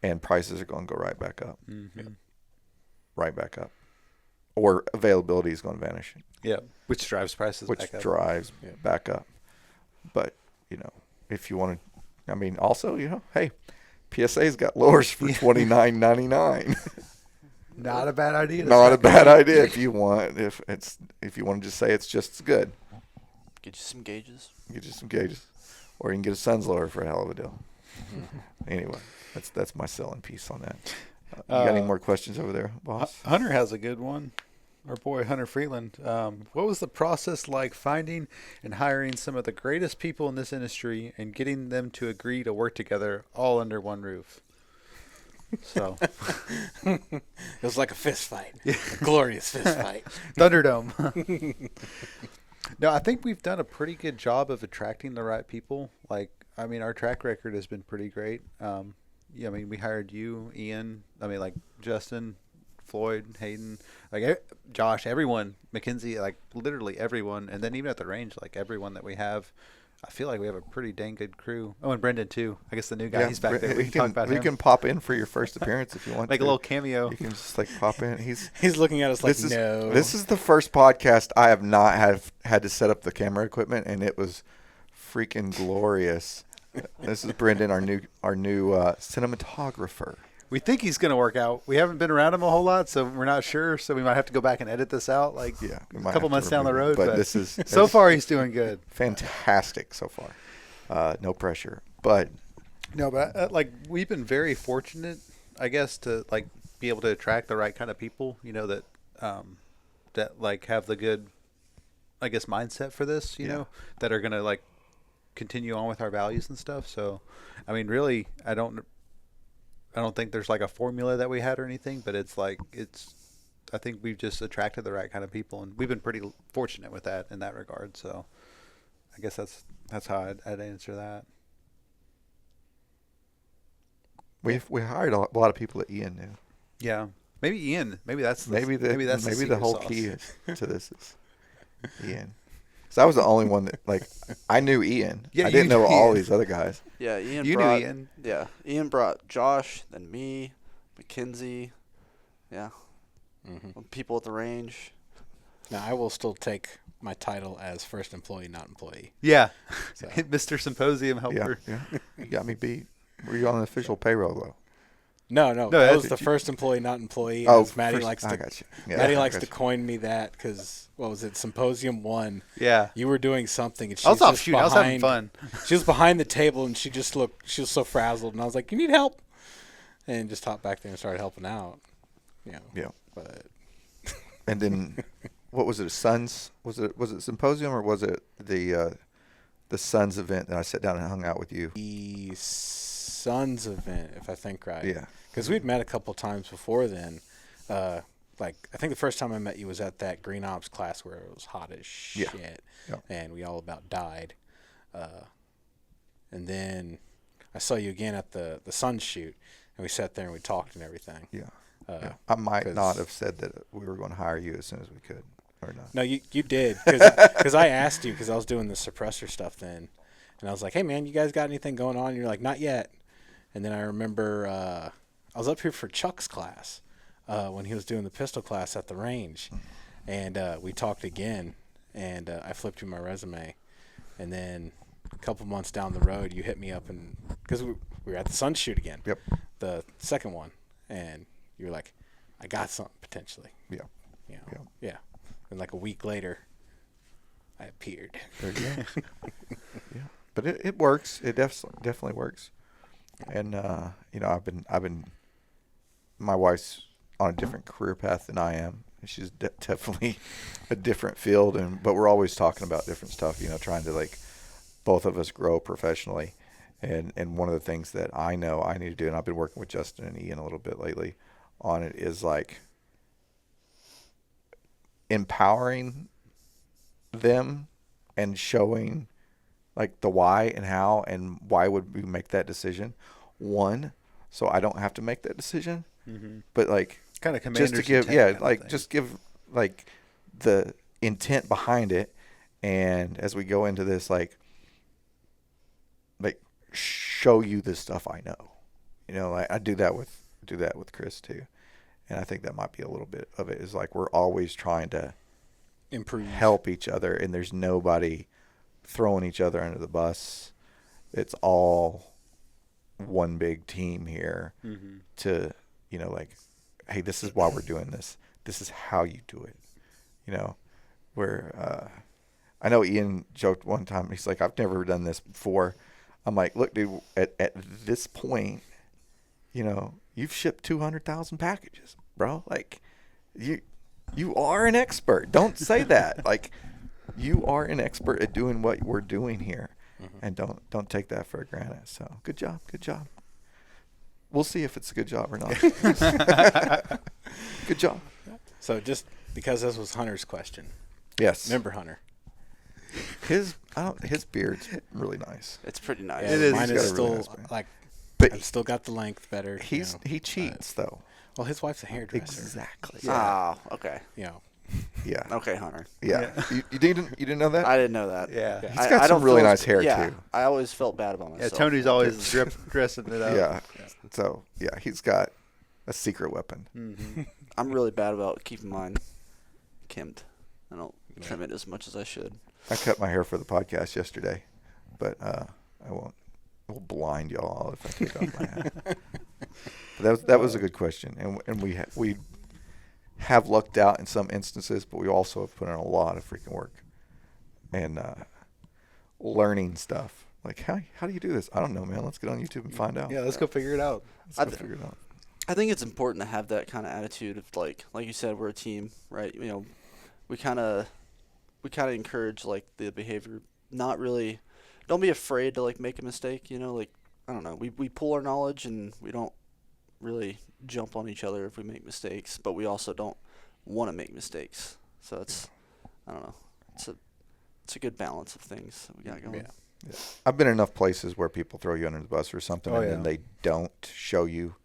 and prices are going to go right back up. Mm-hmm. Right back up. Or availability is going to vanish. Yeah, which drives prices back up. Back up. But, if you want to, also, hey, PSA's got lowers for $29.99. Not a bad idea. Not a bad idea if you want to just say it's just as good. Get you some gauges. Or you can get a Suns lower for a hell of a deal. Anyway, that's my selling piece on that. You got any more questions over there, boss? Hunter has a good one. Our boy Hunter Freeland. What was the process like finding and hiring some of the greatest people in this industry and getting them to agree to work together all under one roof? So it was like a fist fight, a glorious fist fight. Thunderdome. No, I think we've done a pretty good job of attracting the right people. Our track record has been pretty great. We hired you, Ian. Justin, Floyd, Hayden, Josh, everyone, Mackenzie, literally everyone. And then even at the range, everyone that we have, I feel like we have a pretty dang good crew. Oh, and Brendan too. I guess the new guy, he's back there. We can talk about him. You can pop in for your first appearance if you want. A little cameo. You can just pop in. He's looking at us This is the first podcast I have not had to set up the camera equipment, and it was freaking glorious. This is Brendan, our new cinematographer. We think he's going to work out. We haven't been around him a whole lot, so we're not sure. So we might have to go back and edit this out, like Yeah, we a might couple have to months down the remove it, road. but this is so far he's doing good. fantastic so far. No pressure, but No, but like we've been very fortunate, I guess, to like be able to attract the right kind of people. You know that that like have the good, I guess, mindset for this. You know, that are gonna like continue on with our values and stuff. So, I mean, really, I don't think there's like a formula that we had or anything, but it's like I think we've just attracted the right kind of people, and we've been pretty fortunate with that in that regard. So, I guess that's how I'd answer that. we hired a lot of people that Ian knew. Yeah, maybe Ian. Maybe that's the the whole sauce. key to this is Ian. So I was the only one that like I knew Ian. Yeah, I didn't you know knew all Ian. these other guys. Yeah, Ian You brought, knew Ian. Yeah, Ian brought Josh, then me, Mackenzie. Yeah, people at the range. Now, I will still take my title as first employee, not employee. Yeah, So. Mr. Symposium helper. Yeah, you got me beat. Were you on the official payroll though? No, No, that was that's- the first employee, not employee. Oh, as Maddie first- likes I to. got you. Yeah, Maddie I likes got to you. coin me that because what was it? Symposium 1. Yeah. You were doing something, and she I was was off just shooting. I was having fun. She was behind the table, and she was so frazzled, and I was like, "You need help," and just hopped back there and started helping out. You know. Yeah. But And then, what was it? Suns? Was it Symposium or was it the Suns event that I sat down and hung out with you? the Suns event, if I think right. Yeah. Because we'd met a couple times before then. Like I think the first time I met you was at that Green Ops class where it was hot as shit, Yeah. and we all about died. And then I saw you again at the Suns shoot, and we sat there and we talked and everything. Yeah. Yeah. I might 'cause- not have said that we were going to hire you as soon as we could, or not. No, you did because I asked you because I was doing the suppressor stuff then, and I was like, "Hey man, you guys got anything going on?" And you're like, "Not yet." And then I remember I was up here for Chuck's class when he was doing the pistol class at the range, and we talked again, and I flipped you my resume, and then a couple months down the road, you hit me up and because we were at the Sun shoot again, Yep. the second one, and you were like, "I got something potentially." Yeah. You know, Yeah. yeah. And like a week later, I appeared. There you go. Yeah. But it works. It definitely works. And you know, I've been. My wife's on a different career path than I am. She's definitely a different field, but we're always talking about different stuff. You know, trying to like both of us grow professionally. And one of the things that I know I need to do, and I've been working with Justin and Ian a little bit lately on it, is like empowering them and showing like the why and how and why would we make that decision. One, so I don't have to make that decision, but like Kind of just to give, just give like the intent behind it. And as we go into this, like show you the stuff I know, you know, like I do that with Chris too. And I think that might be a little bit of it is like, we're always trying to Improve. help each other, and there's nobody throwing each other under the bus. It's all one big team here to, you know, like, hey, this is why we're doing this. This is how you do it. You know, where I know Ian joked one time, he's like, I've never done this before. I'm like, look, dude, at this point, you know, you've shipped 200,000 packages, bro. Like, you are an expert. Don't say that. Like, you are an expert at doing what we're doing here, and don't take that for granted. So, good job. We'll see if it's a good job or not. Good job. So just because this was Hunter's question. Yes. Remember Hunter? His beard's really nice. It's pretty nice. It is. Mine He's is got a really still nice beard. like, But I've still got the length better. he cheats though. Well, his wife's a hairdresser. Exactly. Ah, okay. You know, Yeah. Okay, Hunter. Yeah. You didn't know that? I didn't know that. Yeah. He's got some don't really feel- nice hair yeah, too. I always felt bad about Yeah, myself. Tony's always dressing it up. Yeah. So yeah, he's got a secret weapon. I'm really bad about keeping mine kempt. I don't trim it as much as I should. I cut my hair for the podcast yesterday. but I won't. Will blind y'all if I take off my hat. But that was a good question, and we have lucked out in some instances, but we also have put in a lot of freaking work and learning stuff. Like how do you do this? I don't know, man. Let's get on YouTube and find out. Yeah, let's go figure it out. Let's go figure it out. I think it's important to have that kind of attitude of like you said, we're a team, right? You know, we kind of encourage like the behavior, not really. Don't be afraid to like make a mistake. You know, like I don't know, we pool our knowledge and we don't really jump on each other if we make mistakes, but we also don't want to make mistakes. So it's I don't know, it's a good balance of things that we got going. Yeah. I've been in enough places where people throw you under the bus or something, and then they don't show you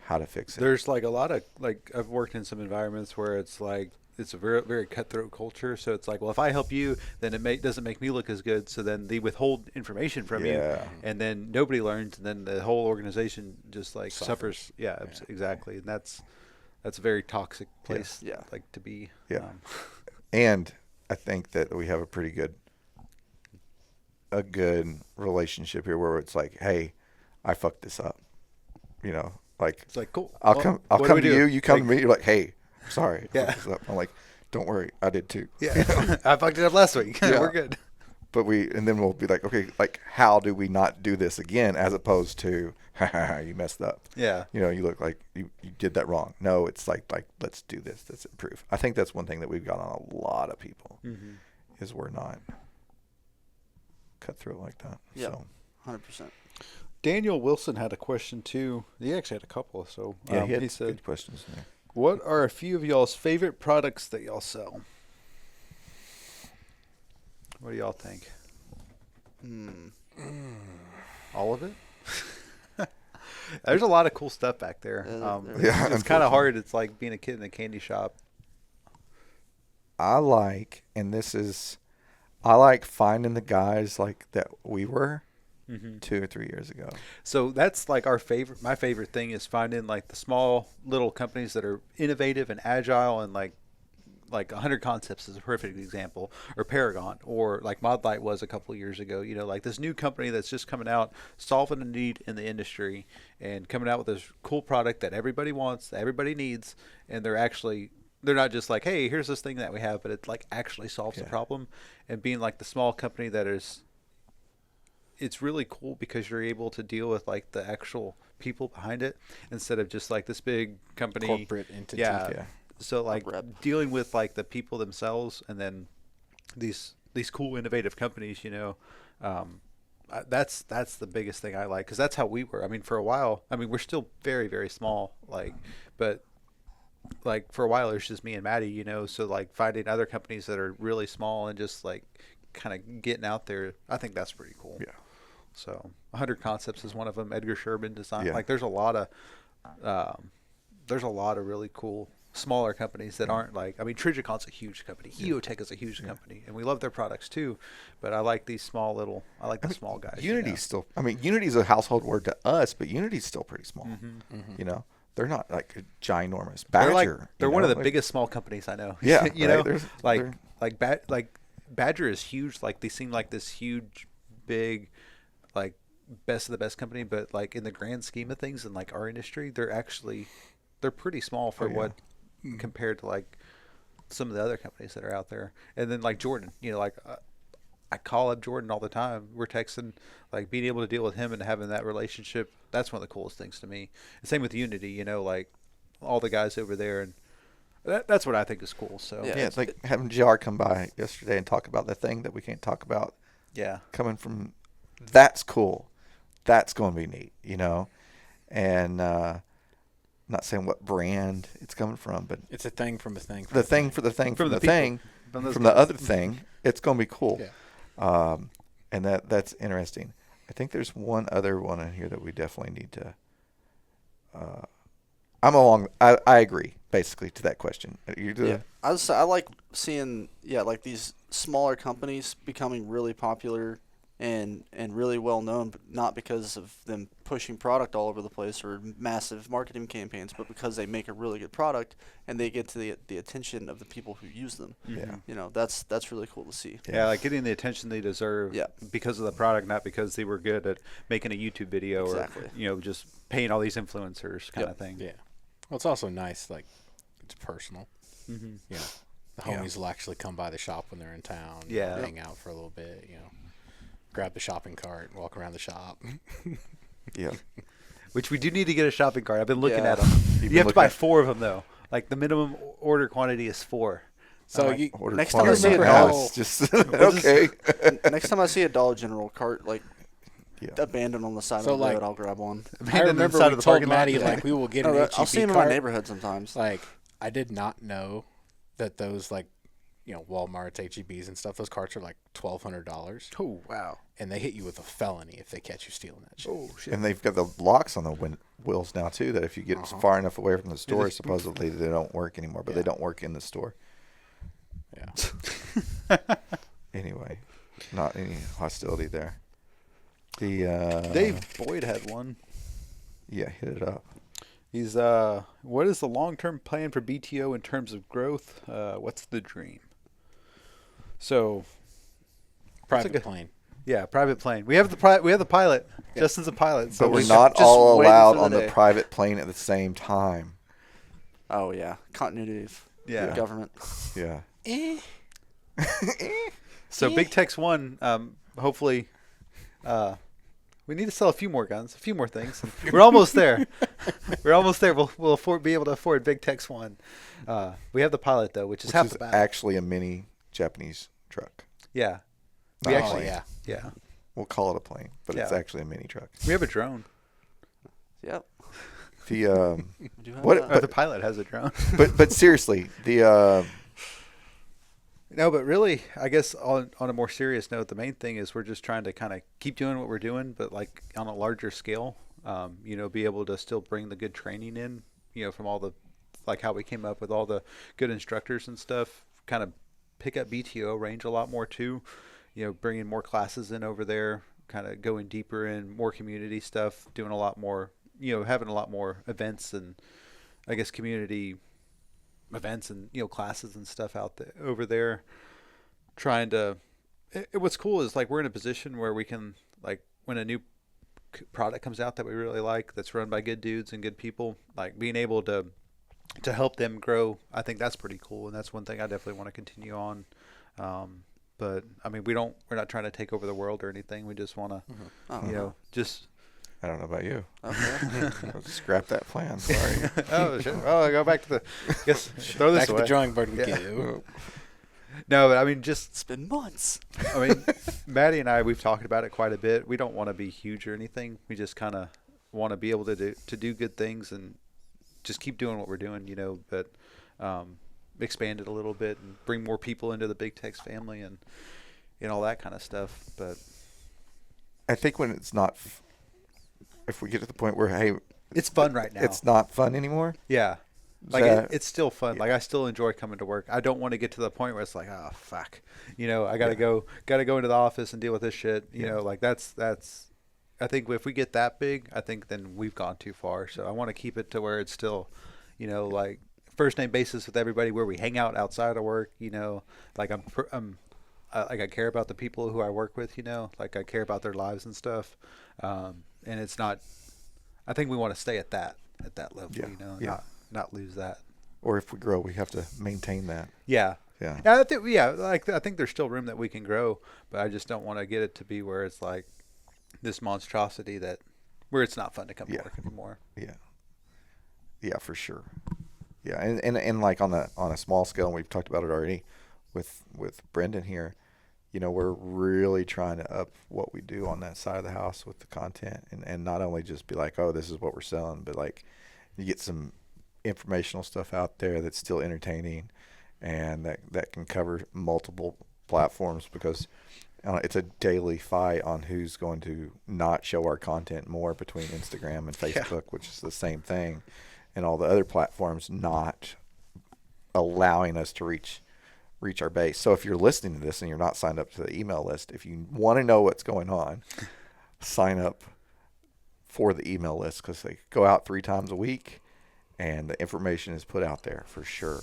how to fix it. There's like a lot of like I've worked in some environments where it's like it's a very very cutthroat culture. So it's like, well, if I help you, then it doesn't make me look as good. So then they withhold information from you, and then nobody learns, and then the whole organization just like suffers. Yeah, exactly. And that's a very toxic place. Yeah. Like to be. Yeah. And I think that we have a good relationship here where it's like, hey, I fucked this up. You know, like it's like cool. I'll come to you. You come to me. You're like, hey, sorry. I fucked this up. I'm like, don't worry, I did too. Yeah, you know? I fucked it up last week. We're good. But and then we'll be like, okay, like how do we not do this again? As opposed to, you messed up. Yeah. You know, you look like you did that wrong. No, it's like let's do this. Let's improve. I think that's one thing that we've got on a lot of people is we're not cutthroat like that. Yeah, so. 100%. Daniel Wilson had a question too. He actually had a couple. So he said, good questions there. What are a few of y'all's favorite products that y'all sell? What do y'all think? All of it? There's a lot of cool stuff back there. It's kind of hard. It's like being a kid in a candy shop. I like finding the guys like that we were 2 or 3 years ago. So that's like my favorite thing is finding like the small little companies that are innovative and agile, and like 100 Concepts is a perfect example, or Paragon, or like Modlite was a couple of years ago. You know, like this new company that's just coming out, solving a need in the industry and coming out with this cool product that everybody wants, that everybody needs, and they're not just like, hey, here's this thing that we have, but it like actually solves the problem. And being like the small company it's really cool because you're able to deal with like the actual people behind it instead of just like this big company corporate entity. Yeah. So like dealing with like the people themselves, and then these cool innovative companies, you know, that's the biggest thing I like, because that's how we were. I mean, for a while, we're still very very small, but like for a while it was just me and Maddie, you know. So like finding other companies that are really small and just like kind of getting out there, I think that's pretty cool. Yeah. So 100 Concepts is one of them. Edgar Sherman design. Yeah. Like there's a lot of really cool smaller companies that aren't like, Trigicon's a huge company. EOTech is a huge company, and we love their products too. But I like these small small guys. Unity's still, Unity's a household word to us, but Unity's still pretty small. You know, they're not like ginormous. Badger. They're one of the biggest small companies I know. Yeah. you know, Badger is huge. Like they seem like this huge, big, like best of the best company, but like in the grand scheme of things in like our industry, they're pretty small for what compared to like some of the other companies that are out there. And then like Jordan, you know, like I call up Jordan all the time. We're texting, like being able to deal with him and having that relationship. That's one of the coolest things to me. And same with Unity, you know, like all the guys over there, and that's what I think is cool. So yeah, it's like having JR come by yesterday and talk about the thing that we can't talk about. Yeah, coming from, that's cool. That's going to be neat, you know. And not saying what brand it's coming from, but it's a thing from a thing. The thing for the thing from the people, thing from the other thing. It's going to be cool. Yeah. And that's interesting. I think there's one other one in here that we definitely need to. I agree basically to that question. I like seeing like these smaller companies becoming really popular and really well known, but not because of them pushing product all over the place or massive marketing campaigns, but because they make a really good product and they get to the attention of the people who use them. Yeah. You know, that's really cool to see. Yeah, like getting the attention they deserve because of the product, not because they were good at making a YouTube video Exactly. or, you know, just paying all these influencers kind of thing. Yeah. Well, it's also nice, like, it's personal. Mm-hmm. You know, the homies will actually come by the shop when they're in town. Yeah. Hang out for a little bit, you know. Grab the shopping cart, walk around the shop. Yeah. Which we do need to get a shopping cart. I've been looking Yeah. at them. You've You have been to buy looking 4 of them, though. Like, the minimum order quantity is 4. So like, you, Order Next time I see a quantity dollar- fast, just okay. Next time I see a Dollar General cart like Yeah. abandoned on the side So, of the like- road, I'll grab one. I Abandoned remember inside we of the told parking lot. Maddie, Yeah. like, we will get an No, HEB I'll see them in cart. my neighborhood sometimes. Like, I did not know that those, like, you know, Walmart's, HEBs and stuff, those carts are like $1,200. Oh, wow. And they hit you with a felony if they catch you stealing that shit. Oh, shit. And they've got the locks on the wheels now too. That if you get far enough away from the store, just- supposedly they don't work anymore. But they don't work in the store Yeah. anyway. Not any hostility there. The Dave Boyd had one. Yeah, hit it up. He's, what is the long-term plan for BTO in terms of growth? What's the dream? So, Private like a- plane. yeah, private plane. We have the pilot. Justin's a pilot. So But we're we- not just all waiting allowed for the on the day. private plane at the same time. Oh yeah, continuity of Yeah. government. Yeah. So Big Tex 1, hopefully, we need to sell a few more guns, a few more things. We're almost there. We're almost there. We'll be able to afford Big Tex 1. We have the pilot though, which is Which half is the battle. actually a mini Japanese truck. Yeah, Not we a actually, plane. yeah, We'll call it a plane, but it's Yeah. actually a mini truck. we have a drone. Yep. The We do have What- that. The pilot has a drone. but seriously, the No, but really, I guess on a more serious note, the main thing is we're just trying to kind of keep doing what we're doing, but like on a larger scale. You know, be able to still bring the good training in. You know, from all the, like how we came up with all the good instructors and stuff. Kind of pick up BTO range a lot more too. You know, bringing more classes in over there. Kind of going deeper in more community stuff. Doing a lot more. You know, having a lot more events and I guess community events and classes and stuff out there over there, trying to what's cool is like we're in a position where we can, like, when a new product comes out that we really like, that's run by good dudes and good people, like being able to help them grow. I think that's pretty cool, and that's one thing I definitely want to continue on. But I mean, we're not trying to take over the world or anything. We just want to Oh, just I don't know about you. okay. Scrap that plan. Sorry. oh shit. Oh, go back to the guess throw this Back to away. the drawing board we Yeah. go. No, but I mean, just It's been months. I mean, Maddie and I, we've talked about it quite a bit. We don't want to be huge or anything. We just kind of want to be able to do good things and just keep doing what we're doing, but expand it a little bit and bring more people into the Big Tex family and all that kind of stuff. But I think when it's not, if we get to the point where, hey, it's fun right now. it's not fun anymore. Yeah. Like that- it's still fun. Like I still enjoy coming to work. I don't want to get to the point where it's like, oh fuck, I gotta go into the office and deal with this shit. Like that's. I think if we get that big, I think then we've gone too far. So I want to keep it to where it's still, like first name basis with everybody, where we hang out outside of work. Like like I care about the people who I work with. Like I care about their lives and stuff. And it's not. I think we want to stay at that level. Yeah. Not lose that. Or if we grow, we have to maintain that. Yeah. Yeah. I think I think there's still room that we can grow, but I just don't want to get it to be where it's like this monstrosity where it's not fun to come to work anymore. Yeah. Yeah, for sure. Yeah, and like on a small scale, and we've talked about it already with Brendan here, we're really trying to up what we do on that side of the house with the content, and not only just be like, oh, this is what we're selling, but like you get some informational stuff out there that's still entertaining and that can cover multiple platforms, because it's a daily fight on who's going to not show our content more between Instagram and Facebook, which is the same thing, and all the other platforms not allowing us to reach reach our base. So if you're listening to this and you're not signed up to the email list, if you want to know what's going on, sign up for the email list, because they go out 3 times a week and the information is put out there for sure.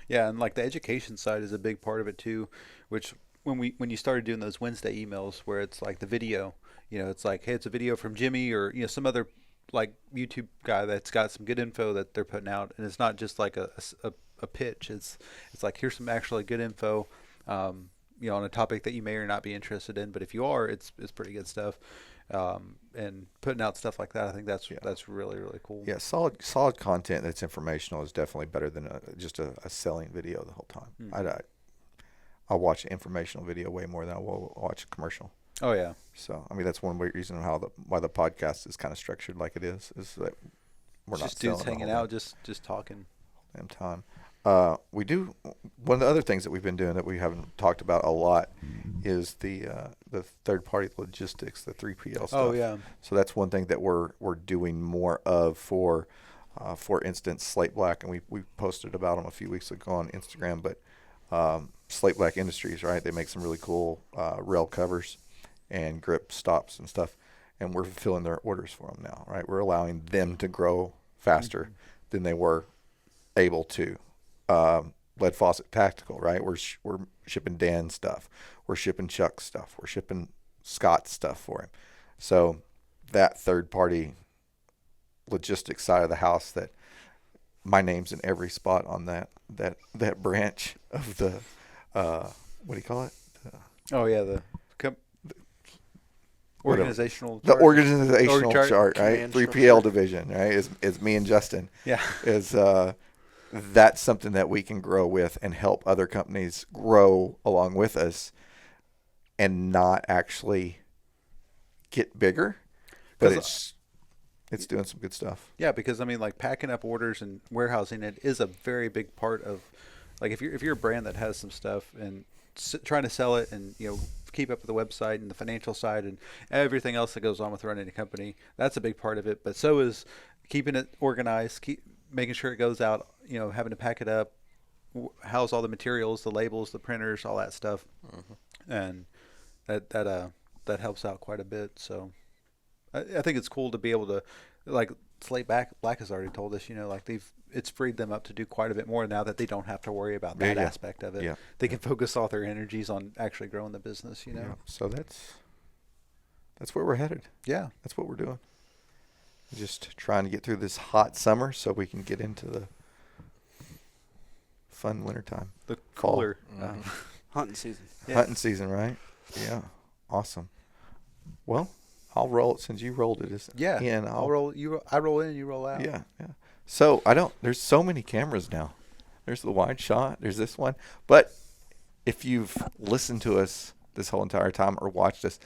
Yeah, and like the education side is a big part of it too, which when you started doing those Wednesday emails where it's like the video, it's like, hey, it's a video from Jimmy or some other like YouTube guy that's got some good info that they're putting out, and it's not just like a pitch. It's like, here's some actually good info, on a topic that you may or not be interested in, but if you are, it's pretty good stuff. And putting out stuff like that, I think that's really, really cool. Yeah, solid content that's informational is definitely better than just a selling video the whole time. Mm-hmm. I'll watch an informational video way more than I will watch a commercial. Oh yeah. So I mean, that's one reason why the podcast is kind of structured like it is that we're not just dudes selling hanging out, just talking. Damn time. We do one of the other things that we've been doing that we haven't talked about a lot is the third party logistics, the 3PL stuff. Oh yeah. So that's one thing that we're doing more of for instance, Slate Black, and we posted about them a few weeks ago on Instagram. But Slate Black Industries, right? They make some really cool rail covers and grip stops and stuff, and we're fulfilling their orders for them now, right? We're allowing them to grow faster than they were able to. Lead Faucet Tactical, right? We're shipping Dan's stuff. We're shipping Chuck's stuff. We're shipping Scott's stuff for him. So that third party logistics side of the house, that my name's in every spot on that branch of the what do you call it? Organizational the chart. organizational chart, right? Command 3PL structure. division, right? Is me and Justin. Yeah. That's something that we can grow with and help other companies grow along with us, and not actually get bigger, but it's doing some good stuff. Yeah, because I mean, like packing up orders and warehousing it is a very big part of, like if you're a brand that has some stuff and trying to sell it and keep up with the website and the financial side and everything else that goes on with running a company, that's a big part of it. But so is keeping it organized, making sure it goes out, having to pack it up, house all the materials, the labels, the printers, all that stuff, and that helps out quite a bit. So I think it's cool to be able to, like Slate Black has already told us, it's freed them up to do quite a bit more now that they don't have to worry about that aspect of it. Yeah. They can focus all their energies on actually growing the business. Yeah. So that's where we're headed. Yeah, that's what we're doing. Just trying to get through this hot summer so we can get into the fun wintertime. The cooler hunting season. Yeah. Hunting season, right? Yeah. Awesome. Well, I'll roll it since you rolled it. Yeah. And I'll roll. I roll in, you roll out. Yeah. Yeah. So there's so many cameras now. There's the wide shot. There's this one. But if you've listened to us this whole entire time or watched us,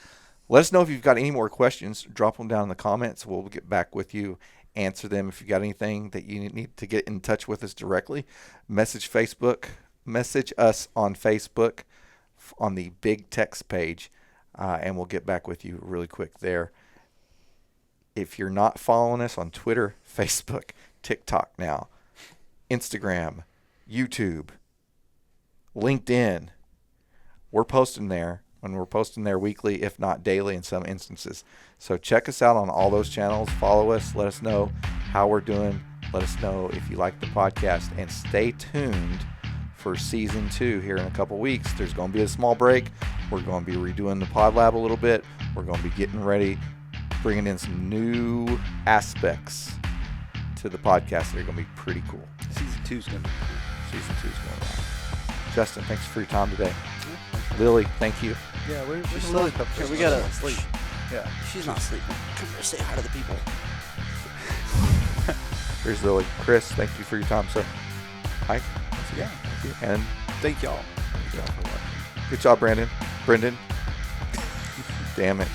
let us know if you've got any more questions. Drop them down in the comments. We'll get back with you, answer them. If you got anything that you need to get in touch with us directly, message us on Facebook on the Big Tex page, and we'll get back with you really quick there. If you're not following us on Twitter, Facebook, TikTok now, Instagram, YouTube, LinkedIn, we're posting there. When we're posting there weekly, if not daily in some instances. So check us out on all those channels. Follow us. Let us know how we're doing. Let us know if you like the podcast. And stay tuned for season 2 here in a couple weeks. There's going to be a small break. We're going to be redoing the pod lab a little bit. We're going to be getting ready, bringing in some new aspects to the podcast that are going to be pretty cool. Season 2 is going to be cool. Season 2 is going on. Justin, thanks for your time today. Lily, thank you. Yeah, we're Lily. Here, we gotta sleep. Yeah, she's not sleeping. Come here, say hi to the people. Here's Lily. Chris, thank you for your time, sir. Mike, yeah. Thank you. And Thank y'all. good job, Brandon. Brendan. Damn it.